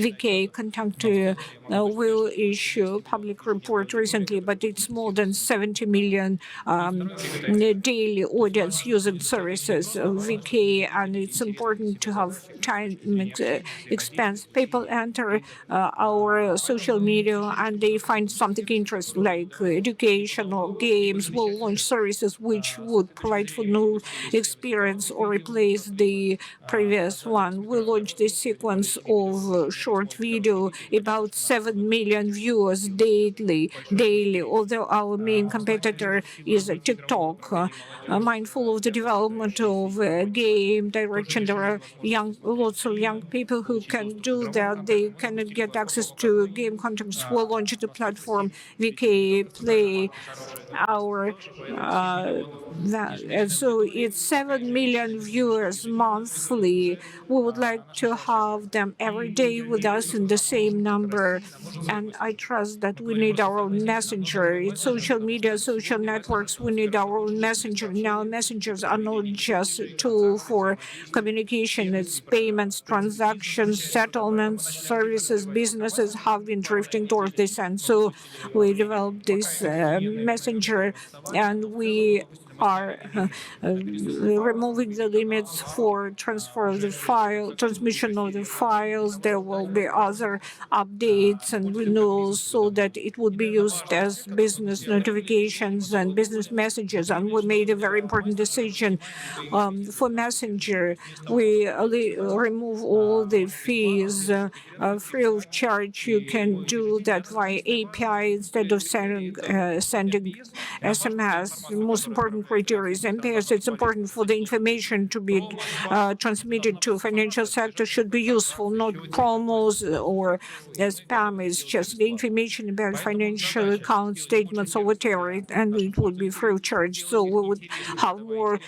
VK. Contact will issue a public report recently, but it's more than 70 million daily audience using services of VK, and it's important to have time expense. People enter our social media and they find something interesting like education or games. We'll launch services which would provide for new experience or replace the previous one. We launched this sequence of short video, about 7 million viewers daily, although our main competitor is TikTok. Mindful of the development of game direction, there are lots of young people who can do that. They cannot get access to game contents. We'll launch the platform VK play our so it's 7 million viewers monthly. We would like to have them every day with us in the same number. And I trust that we need our own messenger. It's social media, social networks, we need our own messenger. Now, messengers are not just a tool for communication, it's payments, transactions, settlements, services, businesses have been drifting towards this end. So we developed this messenger, and we are removing the limits for transfer of the file, transmission of the files. There will be other updates and renewals so that it would be used as business notifications and business messages. And we made a very important decision for Messenger. We remove all the fees free of charge. You can do that via API instead of sending SMS. The most important criteria is MPS. It's important for the information to be transmitted to financial sector should be useful, not promos or spam. It's just the information about financial account statements or whatever, and it would be free of charge. So we would have more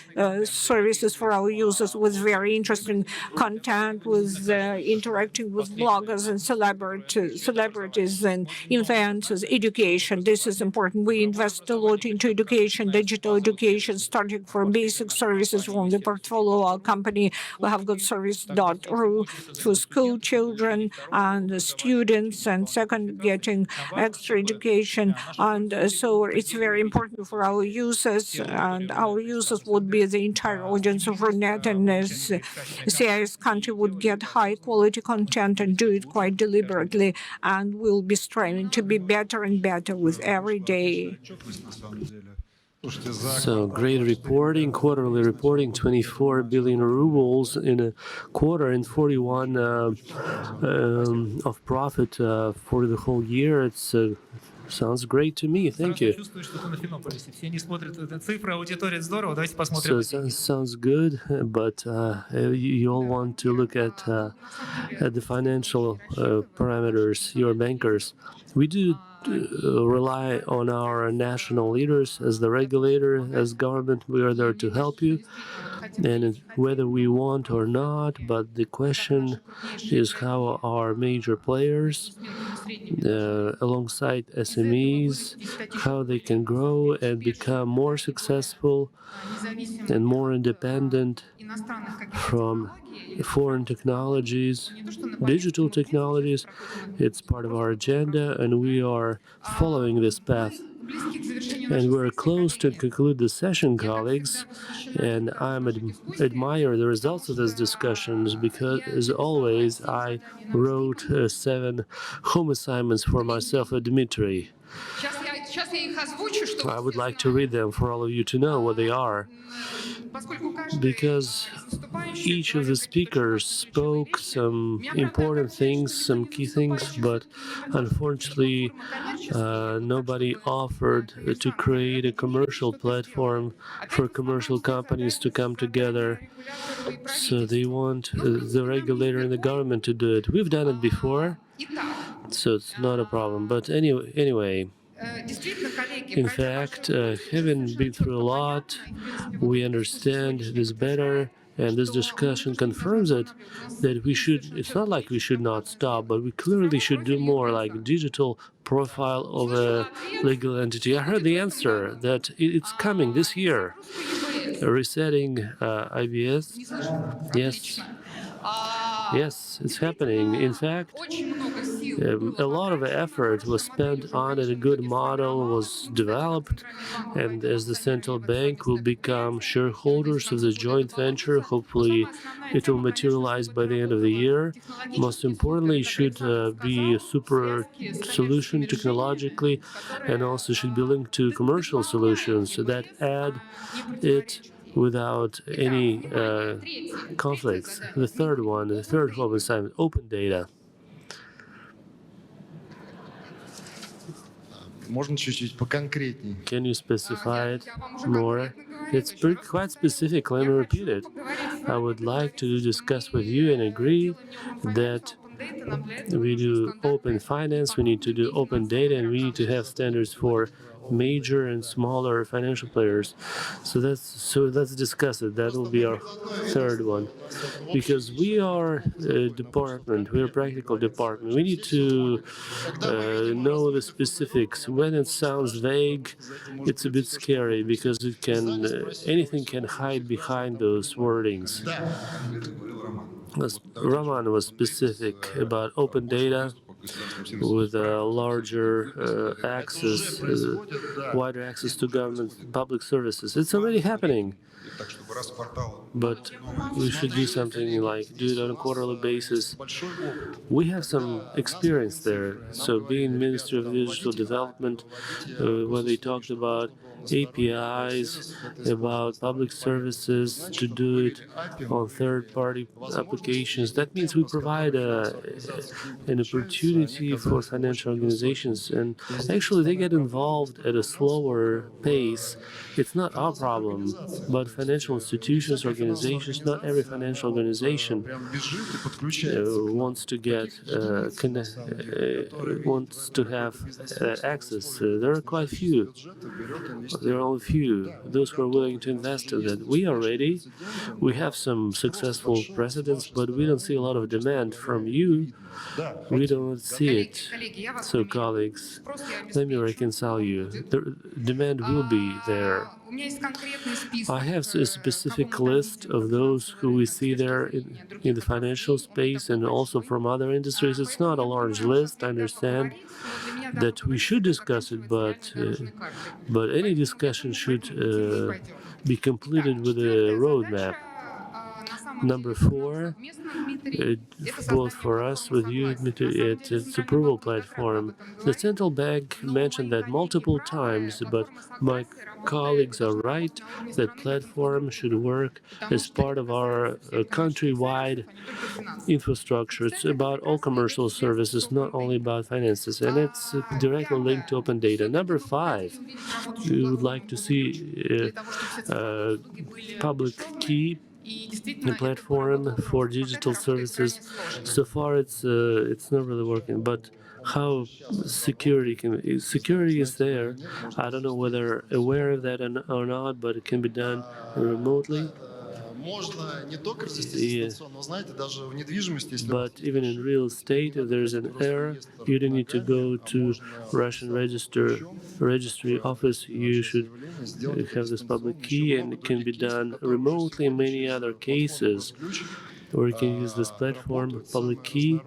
services for our users with very interesting content, with interacting with bloggers and celebrities and influencers, education. This is important. We invest a lot into education, digital education, starting from basic services from the portfolio of our company. We have got service.ru for school children and students, and second, getting extra education. And so it's very important for our users, and our users would be the entire audience of RUNET, and as CIS country would get high quality content and do it quite deliberately, and we'll be striving to be better and better with every day. So great reporting, quarterly reporting, 24 billion rubles in a quarter and 41 of profit for the whole year. It's sounds great to me. Thank you. So that sounds good, but you all want to look at the financial parameters, your bankers. We do rely on our national leaders as the regulator, as government. We are there to help you, and whether we want or not, but the question is how our major players alongside SMEs, how they can grow and become more successful and more independent from foreign technologies, digital technologies. It's part of our agenda, and we are following this path. And we're close to conclude the session, colleagues, and I admire the results of these discussions because, as always, I wrote 7 home assignments for myself and Dmitrii. I would like to read them for all of you to know what they are, because each of the speakers spoke some important things, some key things, but unfortunately nobody offered to create a commercial platform for commercial companies to come together. So they want the regulator and the government to do it. We've done it before, so it's not a problem. But anyway, in fact, having been through a lot, we understand this better, and this discussion confirms it, that we should, it's not like we should not stop, but we clearly should do more, like digital profile of a legal entity. I heard the answer that it's coming this year. Resetting IBS, yes. Yes, it's happening. In fact, a lot of effort was spent on it. A good model was developed, and as the central bank will become shareholders of the joint venture, hopefully it will materialize by the end of the year. Most importantly, it should be a super solution technologically, and also should be linked to commercial solutions that add it without any conflicts. The third home assignment, open data. Can you specify it more? It's quite specific. Let me repeat it. I would like to discuss with you and agree that we do open finance, we need to do open data, and we need to have standards for major and smaller financial players. So let's discuss it. That will be our third one, because we are a department. We're a practical department. We need to know the specifics. When it sounds vague, it's a bit scary because it can anything can hide behind those wordings. Roman was specific about open data with a larger access, wider access to government public services. It's already happening, but we should do something like do it on a quarterly basis. We have some experience there. So being Ministry of Digital Development, when they talked about APIs, about public services, to do it on third-party applications. That means we provide an opportunity for financial organizations, and actually they get involved at a slower pace. It's not our problem, but financial institutions, organizations, not every financial organization wants to get wants to have access. There are quite few. There are only few, those who are willing to invest in that. We are ready. We have some successful precedents, but we don't see a lot of demand from you. We don't see it. So, colleagues, let me reconcile you. The demand will be there. I have a specific list of those who we see there in the financial space and also from other industries. It's not a large list, I understand that we should discuss it, but any discussion should be completed with a roadmap. Number 4, both for us, with you, Dmitrii, it's approval platform. The central bank mentioned that multiple times, but my colleagues are right that platform should work as part of our countrywide infrastructure. It's about all commercial services, not only about finances, and it's directly linked to open data. Number 5, we would like to see public key the platform for digital services. So far, it's not really working. But how security is there? I don't know whether aware of that or not, but it can be done remotely. Yeah. But even in real estate, if there's an error, you don't need to go to Russian registry office. You should have this public key, and it can be done remotely in many other cases, or you can use this platform, public key,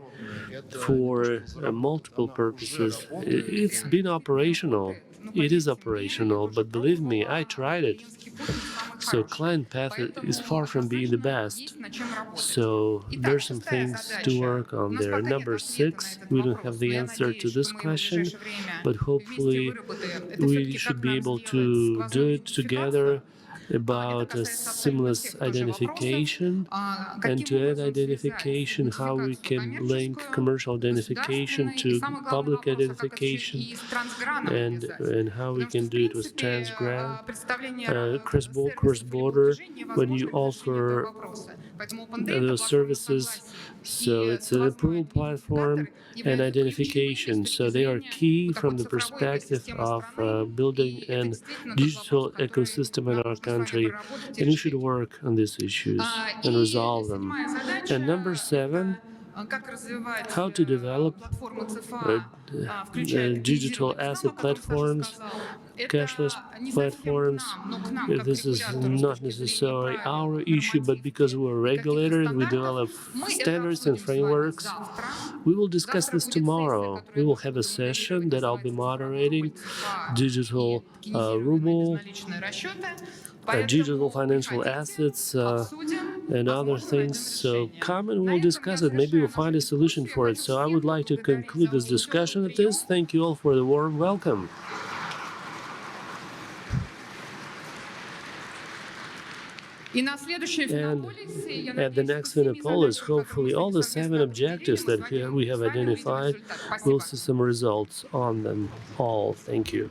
for multiple purposes. It's been operational. It is operational, but believe me, I tried it. So client path is far from being the best. So there's some things to work on there. Number 6, we don't have the answer to this question, but hopefully we should be able to do it together about a seamless identification, end-to-end identification, how we can link commercial identification to public identification, and how we can do it with cross-border when you offer those services. So it's an approval platform and identification. So they are key from the perspective of building a digital ecosystem in our country, and we should work on these issues and resolve them. And number 7, how to develop digital asset platforms, cashless platforms. This is not necessarily our issue, but because we're a regulator and we develop standards and frameworks, we will discuss this tomorrow. We will have a session that I'll be moderating, digital ruble, digital financial assets, and other things. So come and we'll discuss it. Maybe we'll find a solution for it. So I would like to conclude this discussion at this. Thank you all for the warm welcome. And at the next Vinopolis, hopefully all the 7 objectives that we have identified, we'll see some results on them all. Thank you.